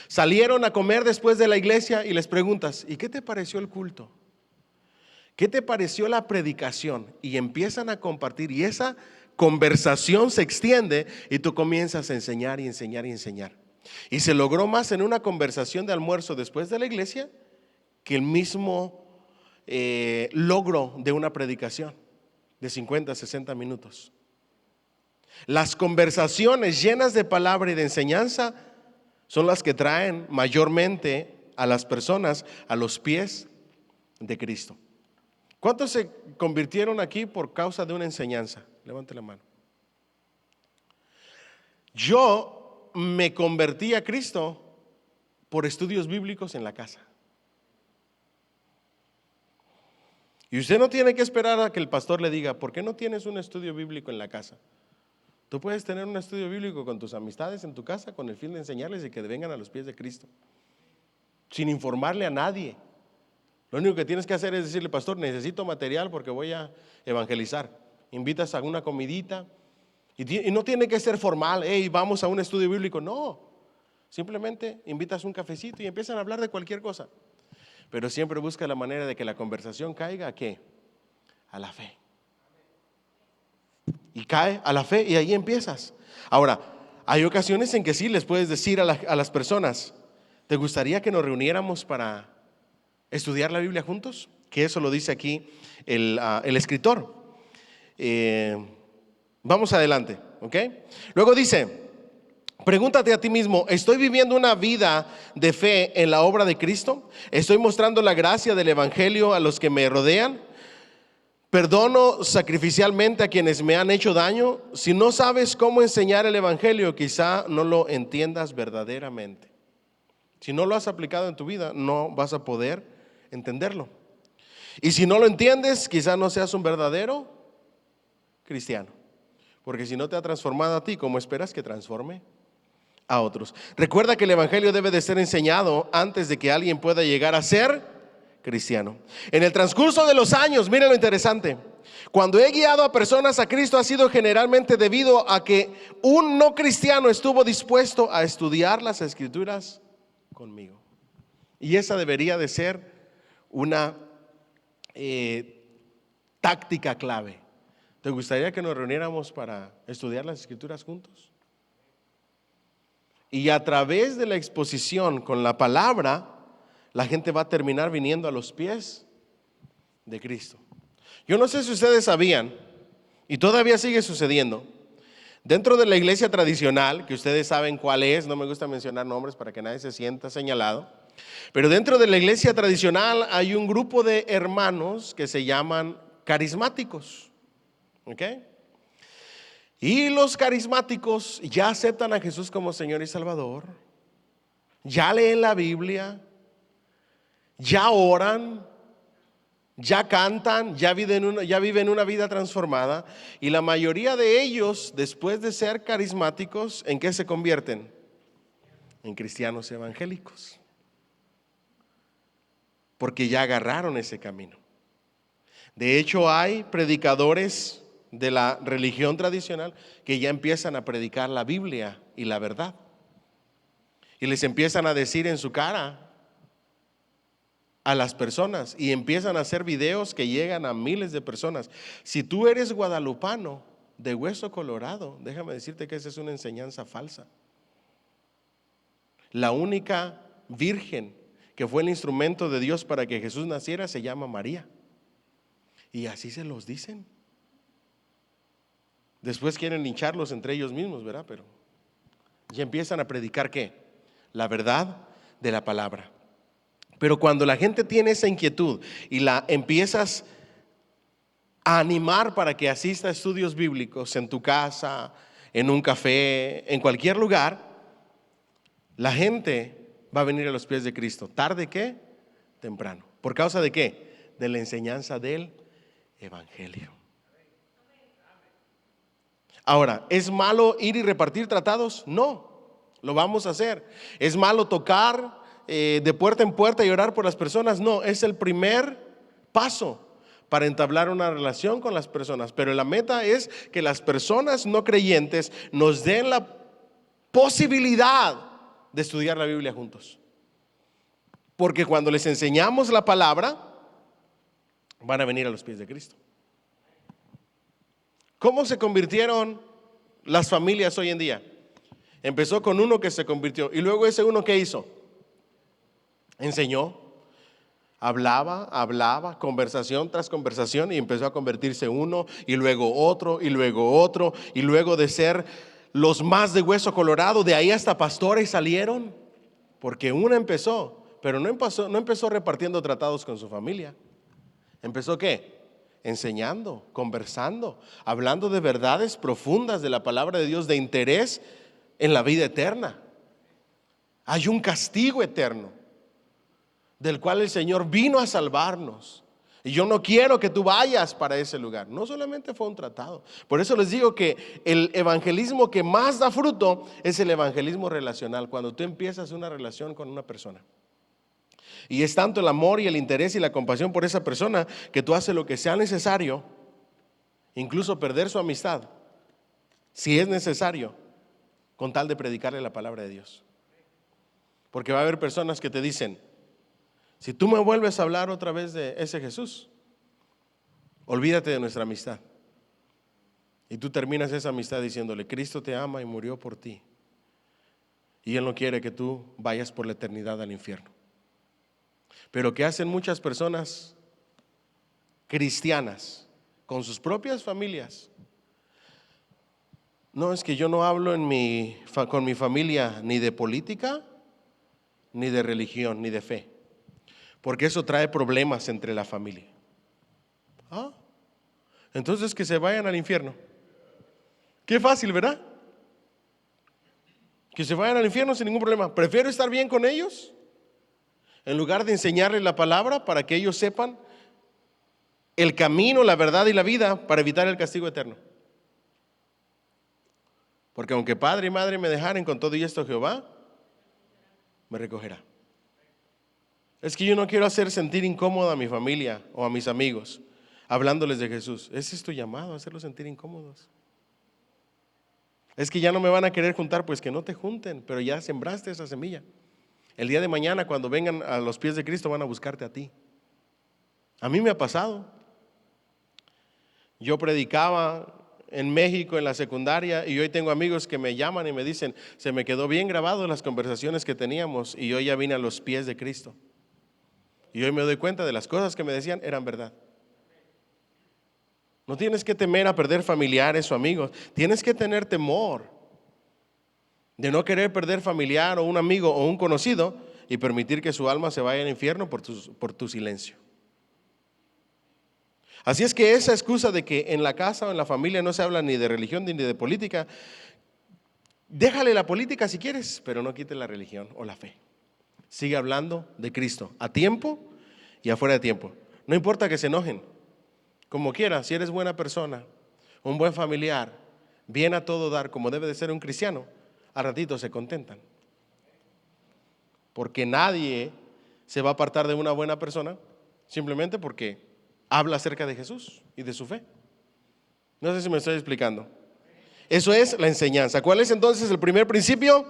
[SPEAKER 1] salieron a comer después de la iglesia y les preguntas, ¿y qué te pareció el culto? ¿Qué te pareció la predicación? Y empiezan a compartir y esa conversación se extiende y tú comienzas a enseñar y enseñar y enseñar. Y se logró más en una conversación de almuerzo después de la iglesia que el mismo logro de una predicación de 50, 60 minutos. Las conversaciones llenas de palabra y de enseñanza son las que traen mayormente a las personas a los pies de Cristo. ¿Cuántos se convirtieron aquí por causa de una enseñanza? Levante la mano. Yo me convertí a Cristo por estudios bíblicos en la casa. Y usted no tiene que esperar a que el pastor le diga, ¿por qué no tienes un estudio bíblico en la casa? Tú puedes tener un estudio bíblico con tus amistades en tu casa con el fin de enseñarles y que vengan a los pies de Cristo, sin informarle a nadie. Lo único que tienes que hacer es decirle, pastor, necesito material porque voy a evangelizar. Invitas a una comidita y no tiene que ser formal, hey, vamos a un estudio bíblico. No, simplemente invitas un cafecito y empiezan a hablar de cualquier cosa. Pero siempre busca la manera de que la conversación caiga ¿a qué? A la fe. Y cae a la fe y ahí empiezas. Ahora, hay ocasiones en que sí les puedes decir a las personas, ¿te gustaría que nos reuniéramos para estudiar la Biblia juntos? Que eso lo dice aquí el escritor. Vamos adelante, ¿ok? Luego dice, pregúntate a ti mismo, ¿estoy viviendo una vida de fe en la obra de Cristo? ¿Estoy mostrando la gracia del evangelio a los que me rodean? ¿Perdono sacrificialmente a quienes me han hecho daño? Si no sabes cómo enseñar el evangelio, quizá no lo entiendas verdaderamente. Si no lo has aplicado en tu vida, no vas a poder entenderlo. Y si no lo entiendes, quizá no seas un verdadero cristiano. Porque si no te ha transformado a ti, ¿cómo esperas que transforme a otros? Recuerda que el evangelio debe de ser enseñado antes de que alguien pueda llegar a ser cristiano. En el transcurso de los años, miren lo interesante, cuando he guiado a personas a Cristo ha sido generalmente debido a que un no cristiano estuvo dispuesto a estudiar las escrituras conmigo. Y esa debería de ser una táctica clave. ¿Te gustaría que nos reuniéramos para estudiar las escrituras juntos? Y a través de la exposición con la palabra, la gente va a terminar viniendo a los pies de Cristo. Yo no sé si ustedes sabían, y todavía sigue sucediendo, dentro de la iglesia tradicional, que ustedes saben cuál es, no me gusta mencionar nombres para que nadie se sienta señalado, Pero dentro de la iglesia tradicional hay un grupo de hermanos que se llaman carismáticos. ¿Ok? Y los carismáticos ya aceptan a Jesús como Señor y Salvador, ya leen la Biblia, ya oran, ya cantan, ya viven una vida transformada. Y la mayoría de ellos, después de ser carismáticos, ¿en qué se convierten? En cristianos evangélicos. Porque ya agarraron ese camino. De hecho, hay predicadores de la religión tradicional que ya empiezan a predicar la Biblia y la verdad. Y les empiezan a decir en su cara a las personas, y empiezan a hacer videos que llegan a miles de personas. Si tú eres guadalupano de hueso colorado, déjame decirte que esa es una enseñanza falsa. La única virgen que fue el instrumento de Dios para que Jesús naciera se llama María. Y así se los dicen. Después quieren lincharlos entre ellos mismos, ¿verdad? Pero ya empiezan a predicar ¿qué? La verdad de la palabra. Pero cuando la gente tiene esa inquietud y la empiezas a animar para que asista a estudios bíblicos en tu casa, en un café, en cualquier lugar, la gente va a venir a los pies de Cristo. ¿Tarde qué? Temprano. ¿Por causa de qué? De la enseñanza del Evangelio. Ahora, ¿es malo ir y repartir tratados? No, lo vamos a hacer. ¿Es malo tocar de puerta en puerta y orar por las personas? No, es el primer paso para entablar una relación con las personas. Pero la meta es que las personas no creyentes nos den la posibilidad de estudiar la Biblia juntos. Porque cuando les enseñamos la palabra, van a venir a los pies de Cristo. ¿Cómo se convirtieron las familias hoy en día? Empezó con uno que se convirtió, y luego ese uno, ¿qué hizo? Enseñó, hablaba, conversación tras conversación, y empezó a convertirse uno, y luego otro, y luego otro, y luego de ser los más de hueso colorado, de ahí hasta pastores salieron, porque uno empezó, pero no empezó repartiendo tratados con su familia. ¿Empezó qué? Enseñando, conversando, hablando de verdades profundas de la palabra de Dios, de interés en la vida eterna. Hay un castigo eterno del cual el Señor vino a salvarnos, y yo no quiero que tú vayas para ese lugar. No solamente fue un tratado. Por eso les digo que el evangelismo que más da fruto es el evangelismo relacional, cuando tú empiezas una relación con una persona. Y es tanto el amor y el interés y la compasión por esa persona que tú haces lo que sea necesario, incluso perder su amistad, si es necesario, con tal de predicarle la palabra de Dios. Porque va a haber personas que te dicen: si tú me vuelves a hablar otra vez de ese Jesús, olvídate de nuestra amistad. Y tú terminas esa amistad diciéndole: Cristo te ama y murió por ti, y Él no quiere que tú vayas por la eternidad al infierno. Pero ¿qué hacen muchas personas cristianas con sus propias familias? No, es que yo no hablo con mi familia ni de política, ni de religión, ni de fe, porque eso trae problemas entre la familia. Entonces que se vayan al infierno. Qué fácil, ¿verdad? Que se vayan al infierno sin ningún problema. Prefiero estar bien con ellos en lugar de enseñarles la palabra para que ellos sepan el camino, la verdad y la vida para evitar el castigo eterno. Porque aunque padre y madre me dejaren, con todo y esto Jehová me recogerá. Es que yo no quiero hacer sentir incómoda a mi familia o a mis amigos hablándoles de Jesús. Ese es tu llamado, hacerlos sentir incómodos. Es que ya no me van a querer juntar, pues que no te junten, pero ya sembraste esa semilla. El día de mañana, cuando vengan a los pies de Cristo, van a buscarte a ti. A mí me ha pasado. Yo predicaba en México en la secundaria, y hoy tengo amigos que me llaman y me dicen: se me quedó bien grabado en las conversaciones que teníamos, y hoy ya vine a los pies de Cristo. Y hoy me doy cuenta de las cosas que me decían eran verdad. No tienes que temer a perder familiares o amigos. Tienes que tener temor de no querer perder familiar o un amigo o un conocido y permitir que su alma se vaya al infierno por tu silencio. Así es que esa excusa de que en la casa o en la familia no se habla ni de religión ni de política, déjale la política si quieres, pero no quite la religión o la fe. Sigue hablando de Cristo, a tiempo y afuera de tiempo. No importa que se enojen, como quiera, si eres buena persona, un buen familiar, bien a todo dar, como debe de ser un cristiano, a ratito se contentan. Porque nadie se va a apartar de una buena persona simplemente porque habla acerca de Jesús y de su fe. No sé si me estoy explicando. Eso es la enseñanza. ¿Cuál es entonces el primer principio?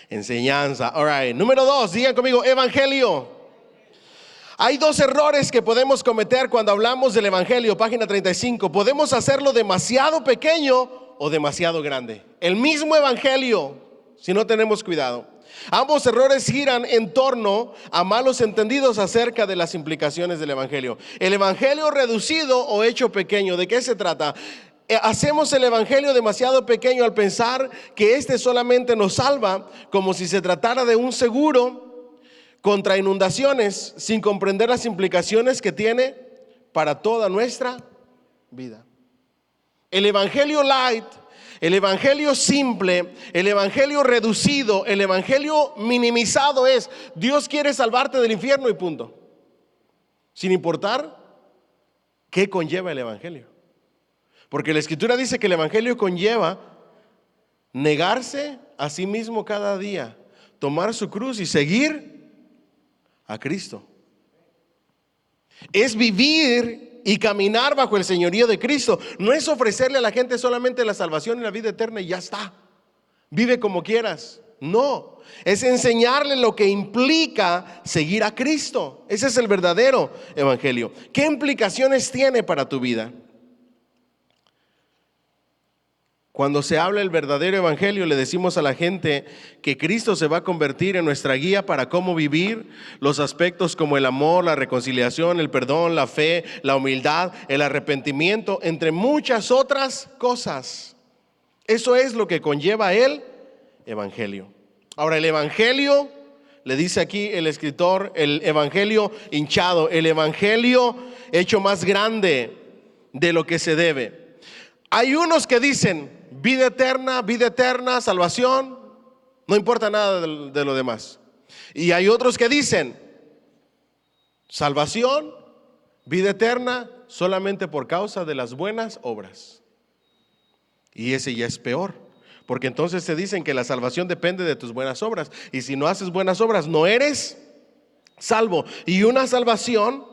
[SPEAKER 1] Enseñanza. All right. Número 2, digan conmigo, evangelio. Hay dos errores que podemos cometer cuando hablamos del evangelio, página 35. Podemos hacerlo demasiado pequeño o demasiado grande. El mismo evangelio, si no tenemos cuidado. Ambos errores giran en torno a malos entendidos acerca de las implicaciones del evangelio. El evangelio reducido o hecho pequeño, ¿de qué se trata? Hacemos el evangelio demasiado pequeño al pensar que este solamente nos salva, como si se tratara de un seguro contra inundaciones, sin comprender las implicaciones que tiene para toda nuestra vida. El evangelio light, el evangelio simple, el evangelio reducido, el evangelio minimizado es: Dios quiere salvarte del infierno y punto, sin importar qué conlleva el evangelio. Porque la escritura dice que el evangelio conlleva negarse a sí mismo cada día, tomar su cruz y seguir a Cristo. Es vivir y caminar bajo el señorío de Cristo. No es ofrecerle a la gente solamente la salvación y la vida eterna y ya está. Vive como quieras. No, es enseñarle lo que implica seguir a Cristo. Ese es el verdadero evangelio. ¿Qué implicaciones tiene para tu vida? Cuando se habla el verdadero evangelio, le decimos a la gente que Cristo se va a convertir en nuestra guía para cómo vivir los aspectos como el amor, la reconciliación, el perdón, la fe, la humildad, el arrepentimiento, entre muchas otras cosas. Eso es lo que conlleva el evangelio. Ahora, el evangelio, le dice aquí el escritor, el evangelio hinchado, el evangelio hecho más grande de lo que se debe. Hay unos que dicen vida eterna, salvación, no importa nada de lo demás. Y hay otros que dicen salvación, vida eterna, solamente por causa de las buenas obras. Y ese ya es peor, porque entonces te dicen que la salvación depende de tus buenas obras. Y si no haces buenas obras, no eres salvo. Y una salvación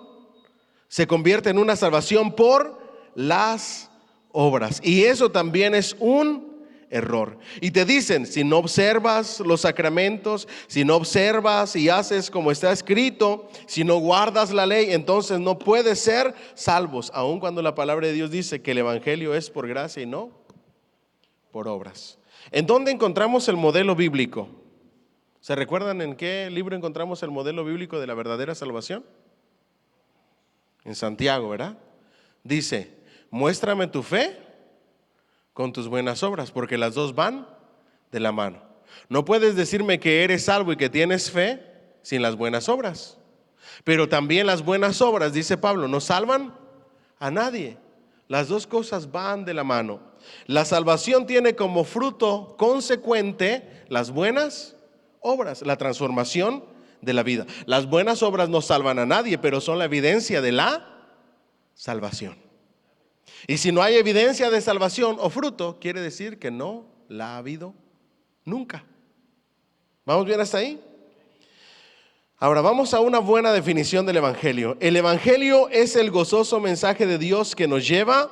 [SPEAKER 1] se convierte en una salvación por las obras. Y eso también es un error. Y te dicen, si no observas los sacramentos, si no observas y haces como está escrito, si no guardas la ley, entonces no puedes ser salvos, aun cuando la palabra de Dios dice que el evangelio es por gracia y no por obras. ¿En dónde encontramos el modelo bíblico? ¿Se recuerdan en qué libro encontramos el modelo bíblico de la verdadera salvación? En Santiago, ¿verdad? Dice: muéstrame tu fe con tus buenas obras, porque las dos van de la mano. No puedes decirme que eres salvo y que tienes fe sin las buenas obras. Pero también las buenas obras, dice Pablo, no salvan a nadie. Las dos cosas van de la mano. La salvación tiene como fruto consecuente las buenas obras, la transformación de la vida. Las buenas obras no salvan a nadie, pero son la evidencia de la salvación. Y si no hay evidencia de salvación o fruto, quiere decir que no la ha habido nunca. ¿Vamos bien hasta ahí? Ahora vamos a una buena definición del evangelio. El evangelio es el gozoso mensaje de Dios que nos lleva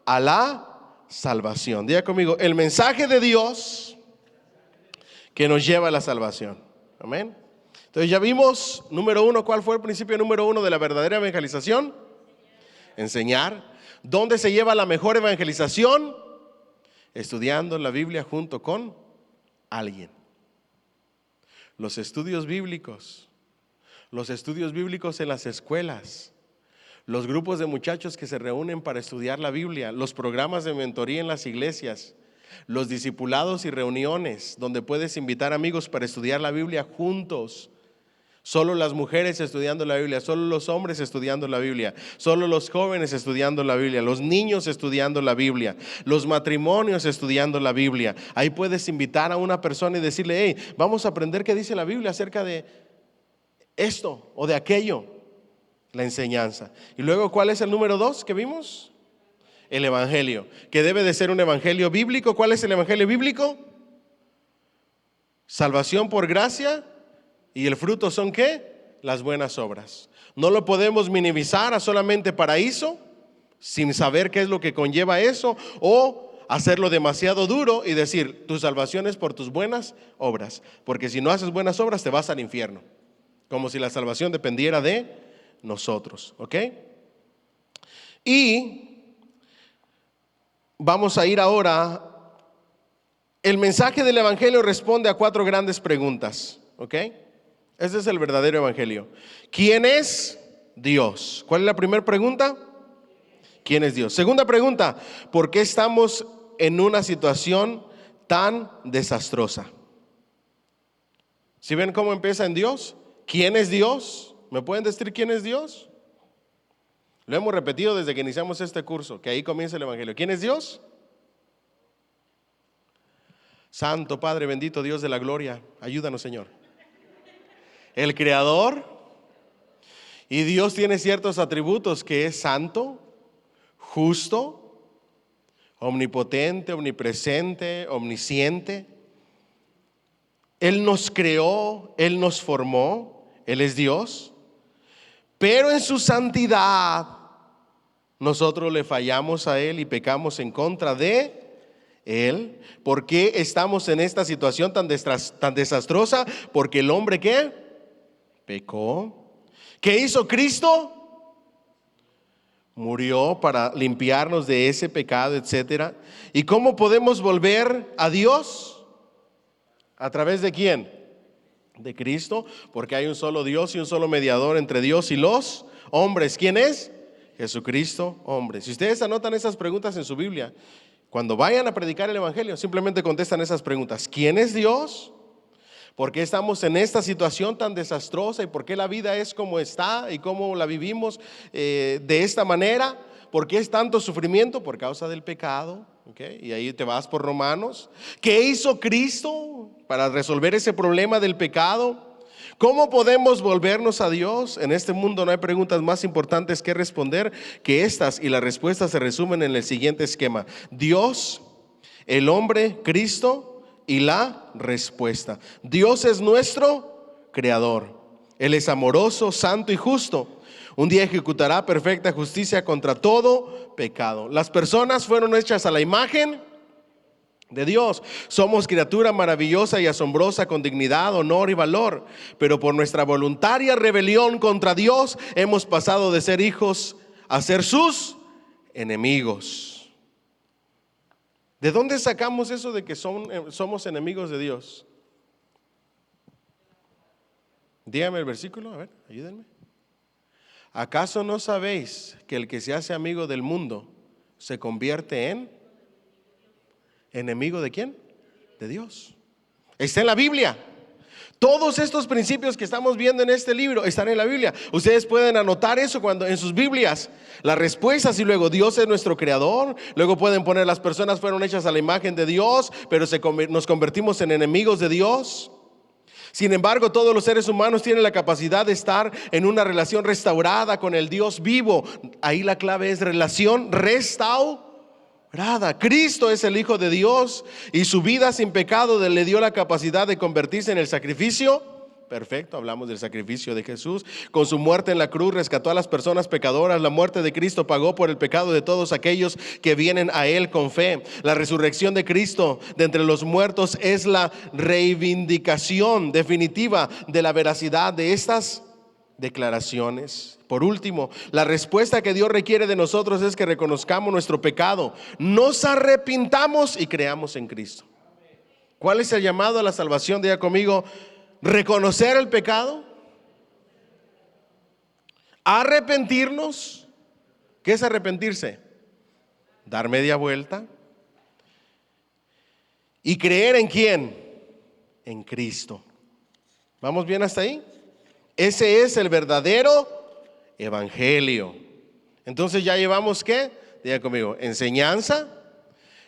[SPEAKER 1] a la salvación. Diga conmigo, el mensaje de Dios que nos lleva a la salvación. Amén. Entonces ya vimos, número 1, ¿cuál fue el principio número 1 de la verdadera evangelización? Enseñar. ¿Dónde se lleva la mejor evangelización? Estudiando la Biblia junto con alguien. Los estudios bíblicos en las escuelas, los grupos de muchachos que se reúnen para estudiar la Biblia, los programas de mentoría en las iglesias, Los discipulados y reuniones donde puedes invitar amigos para estudiar la Biblia juntos. Solo las mujeres estudiando la Biblia, solo los hombres estudiando la Biblia, solo los jóvenes estudiando la Biblia, los niños estudiando la Biblia, los matrimonios estudiando la Biblia. Ahí puedes invitar a una persona y decirle: hey, vamos a aprender qué dice la Biblia acerca de esto o de aquello. La enseñanza. Y luego, ¿cuál es el número 2 que vimos? El evangelio, que debe de ser un evangelio bíblico. ¿Cuál es el evangelio bíblico? Salvación por gracia. ¿Y el fruto son qué? Las buenas obras. No lo podemos minimizar a solamente paraíso, sin saber qué es lo que conlleva eso, o hacerlo demasiado duro y decir: tu salvación es por tus buenas obras, porque si no haces buenas obras te vas al infierno, como si la salvación dependiera de nosotros, ¿ok? Y vamos a ir ahora. El mensaje del evangelio responde a 4 grandes preguntas, ¿ok? Ese es el verdadero evangelio. ¿Quién es Dios? ¿Cuál es la primera pregunta? ¿Quién es Dios? Segunda pregunta: ¿por qué estamos en una situación tan desastrosa? ¿Sí ven cómo empieza en Dios? ¿Quién es Dios? ¿Me pueden decir quién es Dios? Lo hemos repetido desde que iniciamos este curso, que ahí comienza el evangelio. ¿Quién es Dios? Santo Padre bendito, Dios de la gloria, ayúdanos, Señor. El creador. Y Dios tiene ciertos atributos, que es santo, justo, omnipotente, omnipresente, omnisciente. Él nos creó, Él nos formó, Él es Dios. Pero en su santidad nosotros le fallamos a Él y pecamos en contra de Él. ¿Por qué estamos en esta situación tan desastrosa? Porque el hombre, ¿qué? Pecó. ¿Qué hizo Cristo? Murió para limpiarnos de ese pecado, etcétera. ¿Y cómo podemos volver a Dios? ¿A través de quién? De Cristo, porque hay un solo Dios y un solo mediador entre Dios y los hombres. ¿Quién es? Jesucristo, hombre. Si ustedes anotan esas preguntas en su Biblia, cuando vayan a predicar el evangelio, simplemente contestan esas preguntas: ¿quién es Dios? ¿Por qué estamos en esta situación tan desastrosa? ¿Y por qué la vida es como está? ¿Y cómo la vivimos de esta manera? ¿Por qué es tanto sufrimiento? Por causa del pecado. ¿Okay? Y ahí te vas por Romanos. ¿Qué hizo Cristo para resolver ese problema del pecado? ¿Cómo podemos volvernos a Dios? En este mundo no hay preguntas más importantes que responder que estas, y las respuestas se resumen en el siguiente esquema: Dios, el hombre, Cristo y la respuesta. Dios es nuestro creador. Él es amoroso, santo y justo. Un día ejecutará perfecta justicia contra todo pecado. Las personas fueron hechas a la imagen de Dios. Somos criatura maravillosa y asombrosa, con dignidad, honor y valor. Pero por nuestra voluntaria rebelión contra Dios hemos pasado de ser hijos a ser sus enemigos. ¿De dónde sacamos eso de que somos enemigos de Dios? Dígame el versículo, a ver, ayúdenme. ¿Acaso no sabéis que el que se hace amigo del mundo se convierte en enemigo de quién? De Dios. Está en la Biblia. Todos estos principios que estamos viendo en este libro están en la Biblia. Ustedes pueden anotar eso cuando en sus Biblias, las respuestas, y luego Dios es nuestro creador. Luego pueden poner: las personas fueron hechas a la imagen de Dios, pero nos convertimos en enemigos de Dios. Sin embargo, todos los seres humanos tienen la capacidad de estar en una relación restaurada con el Dios vivo. Ahí la clave es relación restaurada. Cristo es el Hijo de Dios, y su vida sin pecado le dio la capacidad de convertirse en el sacrificio perfecto. Hablamos del sacrificio de Jesús. Con su muerte en la cruz rescató a las personas pecadoras. La muerte de Cristo pagó por el pecado de todos aquellos que vienen a Él con fe. La resurrección de Cristo de entre los muertos es la reivindicación definitiva de la veracidad de estas declaraciones. Por último, la respuesta que Dios requiere de nosotros es que reconozcamos nuestro pecado, nos arrepintamos y creamos en Cristo. ¿Cuál es el llamado a la salvación? Diga conmigo: reconocer el pecado, arrepentirnos. ¿Qué es arrepentirse? Dar media vuelta ¿Y creer en quién? En Cristo. ¿Vamos bien hasta ahí? Ese es el verdadero evangelio. Entonces ya llevamos, ¿qué? Diga conmigo, enseñanza.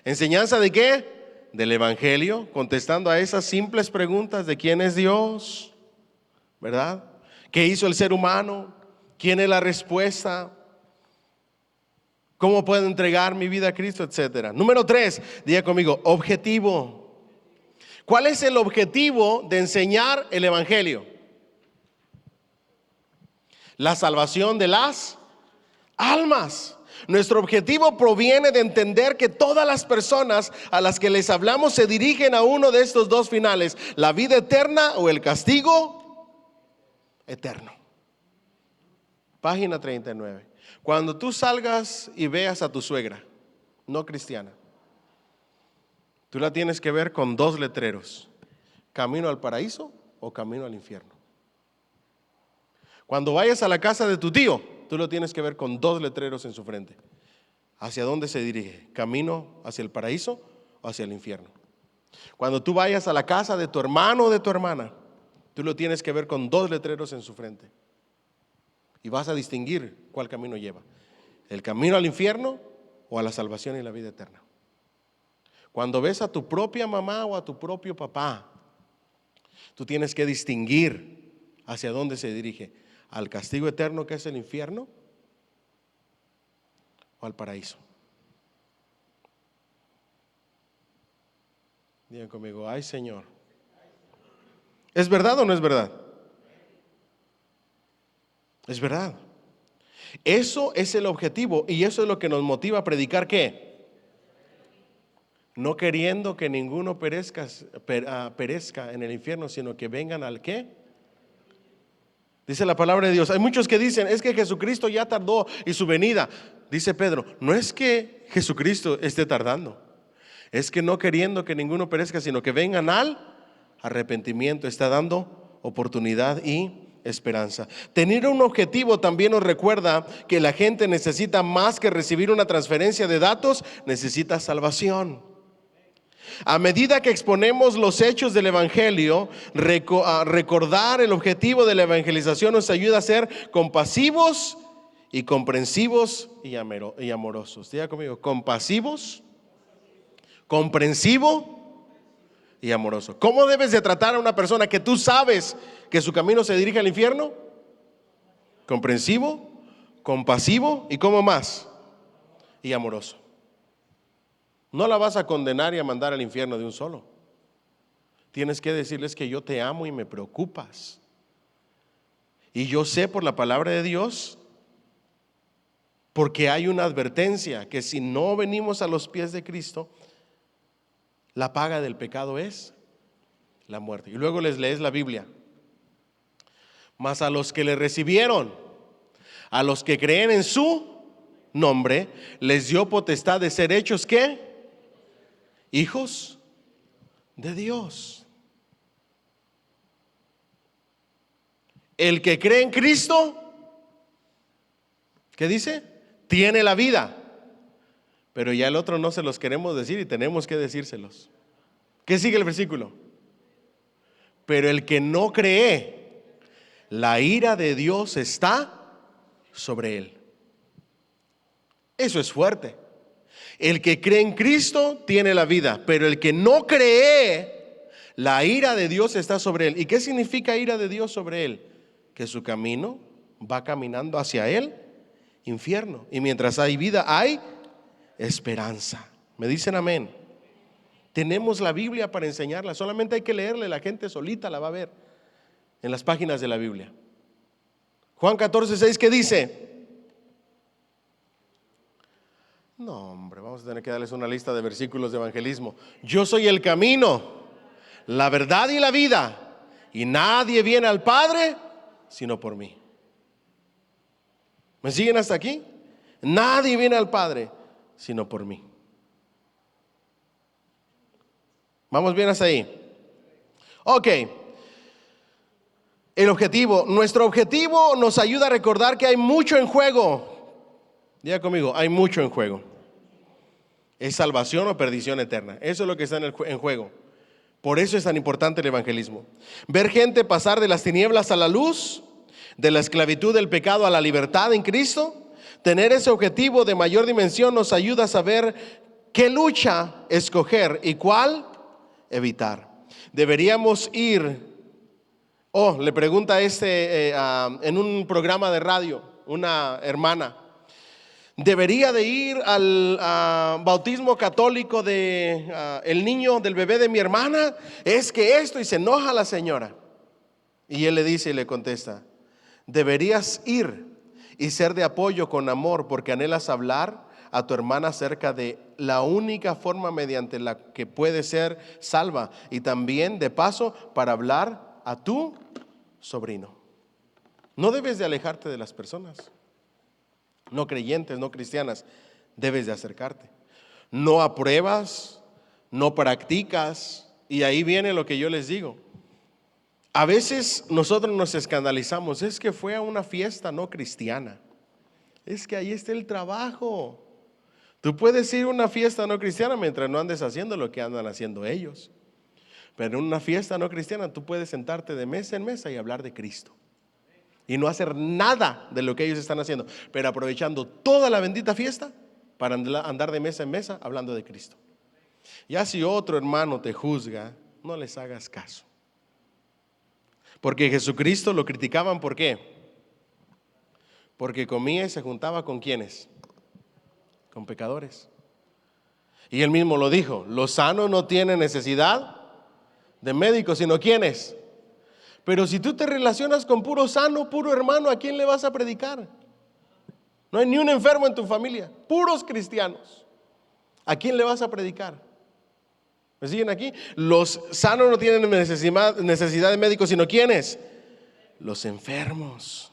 [SPEAKER 1] ¿Enseñanza de qué? Del evangelio, contestando a esas simples preguntas de quién es Dios, ¿verdad? ¿Qué hizo el ser humano? ¿Quién es la respuesta? ¿Cómo puedo entregar mi vida a Cristo? Etcétera. Número 3, diga conmigo, objetivo. ¿Cuál es el objetivo de enseñar el evangelio? La salvación de las almas. Nuestro objetivo proviene de entender que todas las personas a las que les hablamos se dirigen a uno de estos dos finales: la vida eterna o el castigo eterno. Página 39. Cuando tú salgas y veas a tu suegra, no cristiana, tú la tienes que ver con dos letreros: camino al paraíso o camino al infierno. Cuando vayas a la casa de tu tío, tú lo tienes que ver con dos letreros en su frente. ¿Hacia dónde se dirige? ¿Camino hacia el paraíso o hacia el infierno? Cuando tú vayas a la casa de tu hermano o de tu hermana, tú lo tienes que ver con dos letreros en su frente. Y vas a distinguir cuál camino lleva: el camino al infierno o a la salvación y la vida eterna. Cuando ves a tu propia mamá o a tu propio papá, tú tienes que distinguir hacia dónde se dirige: al castigo eterno, que es el infierno, o al paraíso. Digan conmigo, ay Señor. ¿Es verdad o no es verdad? Es verdad. Eso es el objetivo y eso es lo que nos motiva a predicar. ¿Qué? No queriendo que ninguno perezca en el infierno, sino que vengan al ¿qué? Dice la palabra de Dios. Hay muchos que dicen, es que Jesucristo ya tardó y su venida. Dice Pedro, no es que Jesucristo esté tardando, es que no queriendo que ninguno perezca, sino que vengan al arrepentimiento. Está dando oportunidad y esperanza. Tener un objetivo también nos recuerda que la gente necesita más que recibir una transferencia de datos, necesita salvación. A medida que exponemos los hechos del evangelio, recordar el objetivo de la evangelización nos ayuda a ser compasivos y comprensivos y amorosos. Diga conmigo, compasivos, comprensivo y amoroso. ¿Cómo debes de tratar a una persona que tú sabes que su camino se dirige al infierno? Comprensivo, compasivo y ¿cómo más? Y amoroso. No la vas a condenar y a mandar al infierno de un solo. Tienes que decirles que yo te amo y me preocupas. Y yo sé por la palabra de Dios, porque hay una advertencia, que si no venimos a los pies de Cristo, la paga del pecado es la muerte. Y luego les lees la Biblia. Mas a los que le recibieron, a los que creen en su nombre, les dio potestad de ser hechos ¿qué? Hijos de Dios. El que cree en Cristo, ¿qué dice? Tiene la vida. Pero ya el otro no se los queremos decir y tenemos que decírselos. ¿Qué sigue el versículo? Pero el que no cree, la ira de Dios está sobre él. Eso es fuerte. El que cree en Cristo tiene la vida, pero el que no cree, la ira de Dios está sobre él. ¿Y qué significa ira de Dios sobre él? Que su camino va caminando hacia el infierno. Y mientras hay vida, hay esperanza. ¿Me dicen amén? Tenemos la Biblia para enseñarla, solamente hay que leerle, la gente solita la va a ver en las páginas de la Biblia. Juan 14:6, ¿qué dice? No, hombre, vamos a tener que darles una lista de versículos de evangelismo. Yo soy el camino, la verdad y la vida, y nadie viene al Padre sino por mí. ¿Me siguen hasta aquí? Nadie viene al Padre sino por mí. ¿Vamos bien hasta ahí? Ok. El objetivo, nuestro objetivo nos ayuda a recordar que hay mucho en juego. Diga conmigo, hay mucho en juego. Es salvación o perdición eterna. Eso es lo que está en juego. Por eso es tan importante el evangelismo. Ver gente pasar de las tinieblas a la luz, de la esclavitud del pecado a la libertad en Cristo. Tener ese objetivo de mayor dimensión nos ayuda a saber qué lucha escoger y cuál evitar. Deberíamos ir, le pregunta en un programa de radio, una hermana, ¿debería de ir al bautismo católico de el niño, del bebé de mi hermana? Es que esto, y se enoja la señora. Y él le dice y le contesta, deberías ir y ser de apoyo con amor, porque anhelas hablar a tu hermana acerca de la única forma mediante la que puede ser salva, y también de paso para hablar a tu sobrino. No debes de alejarte de las personas no creyentes, no cristianas. Debes de acercarte. No apruebas, no practicas, y ahí viene lo que yo les digo. A veces nosotros nos escandalizamos, es que fue a una fiesta no cristiana. Es que ahí está el trabajo. Tú puedes ir a una fiesta no cristiana mientras no andes haciendo lo que andan haciendo ellos. Pero en una fiesta no cristiana tú puedes sentarte de mesa en mesa y hablar de Cristo. Y no hacer nada de lo que ellos están haciendo, pero aprovechando toda la bendita fiesta para andar de mesa en mesa hablando de Cristo. Ya si otro hermano te juzga, no les hagas caso. Porque Jesucristo lo criticaban, ¿por qué? Porque comía y se juntaba ¿con quiénes? Con pecadores. Y él mismo lo dijo, los sanos no tienen necesidad de médicos, sino ¿quiénes? Pero si tú te relacionas con puro sano, puro hermano, ¿a quién le vas a predicar? No hay ni un enfermo en tu familia, puros cristianos. ¿A quién le vas a predicar? ¿Me siguen aquí? Los sanos no tienen necesidad de médicos, sino ¿quiénes? Los enfermos.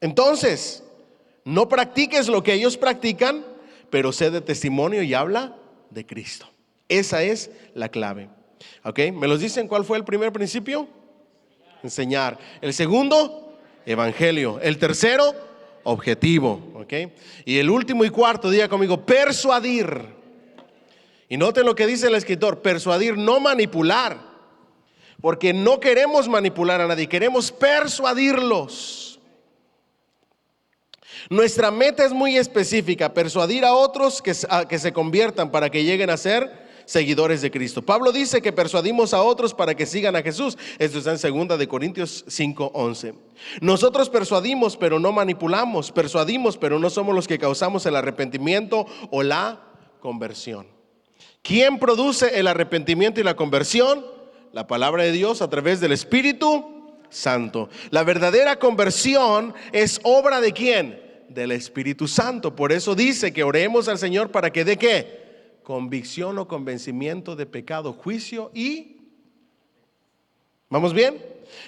[SPEAKER 1] Entonces, no practiques lo que ellos practican, pero sé de testimonio y habla de Cristo. Esa es la clave. ¿Ok? ¿Me los dicen cuál fue el primer principio? Enseñar. El segundo, evangelio. El tercero, objetivo. ¿Ok? Y el último y cuarto, diga conmigo, persuadir. Y noten lo que dice el escritor, persuadir, no manipular. Porque no queremos manipular a nadie, queremos persuadirlos. Nuestra meta es muy específica, persuadir a otros que se conviertan para que lleguen a ser seguidores de Cristo. Pablo dice que persuadimos a otros para que sigan a Jesús. Esto está en 2 de Corintios 5:11. Nosotros persuadimos, pero no manipulamos. Persuadimos, pero no somos los que causamos el arrepentimiento o la conversión. ¿Quién produce el arrepentimiento y la conversión? La palabra de Dios a través del Espíritu Santo. La verdadera conversión es obra ¿de quién? Del Espíritu Santo. Por eso dice que oremos al Señor para que dé ¿qué? Convicción o convencimiento de pecado, juicio y... ¿Vamos bien?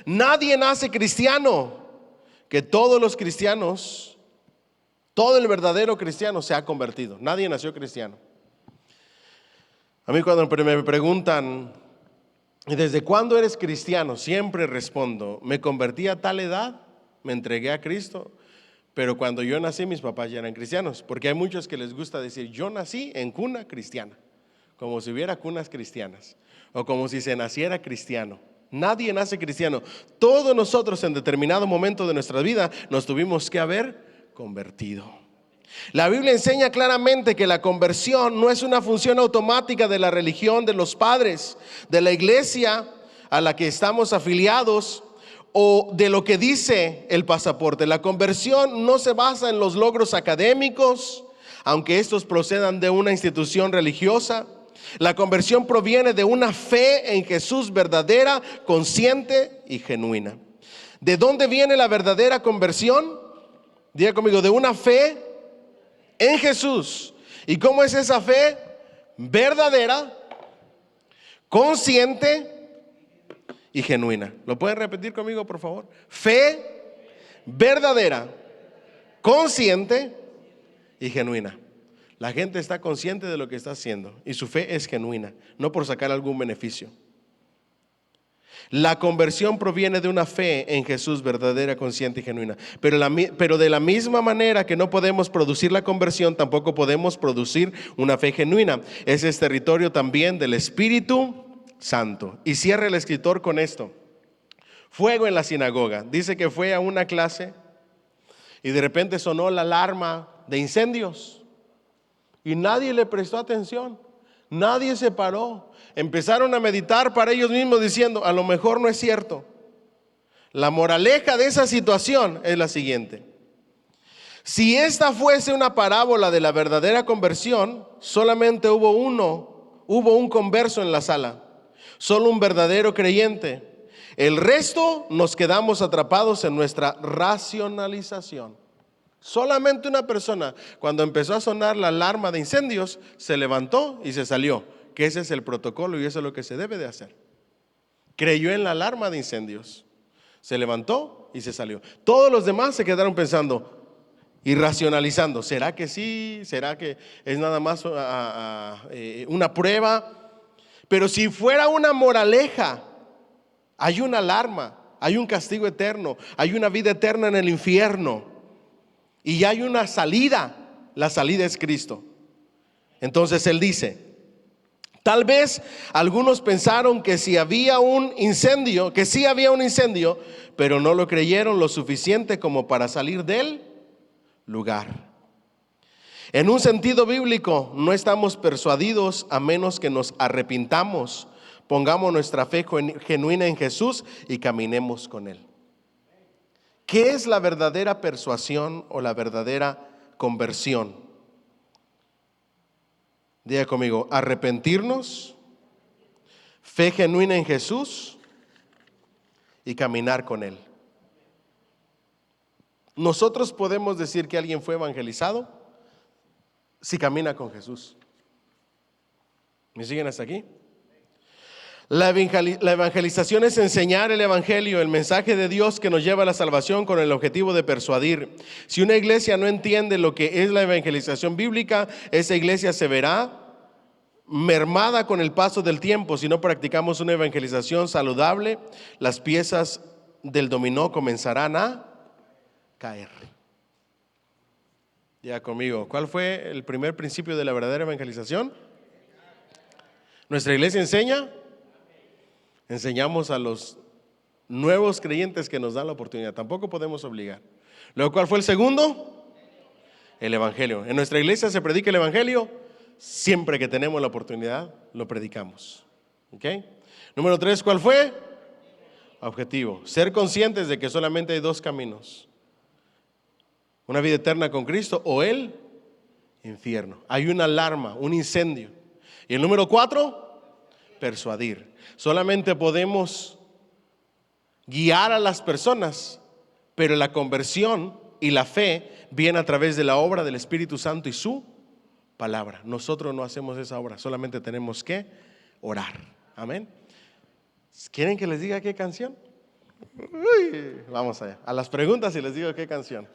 [SPEAKER 1] Nadie nace cristiano. Que todos los cristianos, todo el verdadero cristiano se ha convertido. Nadie nació cristiano. A mí cuando me preguntan, ¿desde cuándo eres cristiano? Siempre respondo, me convertí a tal edad, me entregué a Cristo, pero cuando yo nací mis papás ya eran cristianos, porque hay muchos que les gusta decir, yo nací en cuna cristiana, como si hubiera cunas cristianas, o como si se naciera cristiano. Nadie nace cristiano. Todos nosotros en determinado momento de nuestra vida nos tuvimos que haber convertido. La Biblia enseña claramente que la conversión no es una función automática de la religión de los padres, de la iglesia a la que estamos afiliados o de lo que dice el pasaporte. La conversión no se basa en los logros académicos, aunque estos procedan de una institución religiosa. La conversión proviene de una fe en Jesús verdadera, consciente y genuina. ¿De dónde viene la verdadera conversión? Diga conmigo, de una fe en Jesús. ¿Y cómo es esa fe? Verdadera, consciente y genuina. ¿Lo pueden repetir conmigo, por favor? Fe verdadera, consciente y genuina. La gente está consciente de lo que está haciendo y su fe es genuina, no por sacar algún beneficio. La conversión proviene de una fe en Jesús verdadera, consciente y genuina. Pero de la misma manera que no podemos producir la conversión, tampoco podemos producir una fe genuina. Ese es territorio también del Espíritu Santo. Y cierra el escritor con esto. Fuego en la sinagoga. Dice que fue a una clase y de repente sonó la alarma de incendios. Y nadie le prestó atención. Nadie se paró. Empezaron a meditar para ellos mismos diciendo, a lo mejor no es cierto. La moraleja de esa situación es la siguiente. Si esta fuese una parábola de la verdadera conversión, solamente hubo un converso en la sala, solo un verdadero creyente. El resto nos quedamos atrapados en nuestra racionalización. Solamente una persona, cuando empezó a sonar la alarma de incendios, se levantó y se salió. Que ese es el protocolo y eso es lo que se debe de hacer. Creyó en la alarma de incendios, se levantó y se salió. Todos los demás se quedaron pensando y racionalizando. ¿Será que sí? ¿Será que es nada más una prueba? Pero si fuera una moraleja, hay una alarma, hay un castigo eterno, hay una vida eterna en el infierno y hay una salida. La salida es Cristo. Entonces él dice, tal vez algunos pensaron que sí había un incendio, pero no lo creyeron lo suficiente como para salir del lugar. En un sentido bíblico, no estamos persuadidos a menos que nos arrepintamos, pongamos nuestra fe genuina en Jesús y caminemos con Él. ¿Qué es la verdadera persuasión o la verdadera conversión? Diga conmigo, arrepentirnos, fe genuina en Jesús y caminar con Él. Nosotros podemos decir que alguien fue evangelizado si camina con Jesús. ¿Me siguen hasta aquí? La evangelización es enseñar el evangelio, el mensaje de Dios que nos lleva a la salvación con el objetivo de persuadir. Si una iglesia no entiende lo que es la evangelización bíblica, esa iglesia se verá mermada con el paso del tiempo. Si no practicamos una evangelización saludable, las piezas del dominó comenzarán a caer. Ya conmigo, ¿cuál fue el primer principio de la verdadera evangelización? Nuestra iglesia enseñamos a los nuevos creyentes que nos dan la oportunidad. Tampoco podemos obligar. Luego, ¿cuál fue el segundo? El evangelio. En nuestra iglesia se predica el evangelio. Siempre que tenemos la oportunidad, lo predicamos. ¿Ok? Número 3, ¿cuál fue? Objetivo. Ser conscientes de que solamente hay dos caminos. Una vida eterna con Cristo o el infierno. Hay una alarma, un incendio. Y el número 4, persuadir. Solamente podemos guiar a las personas, pero la conversión y la fe viene a través de la obra del Espíritu Santo y su palabra. Nosotros no hacemos esa obra, solamente tenemos que orar. Amén. ¿Quieren que les diga qué canción? Uy, vamos allá. A las preguntas y les digo qué canción.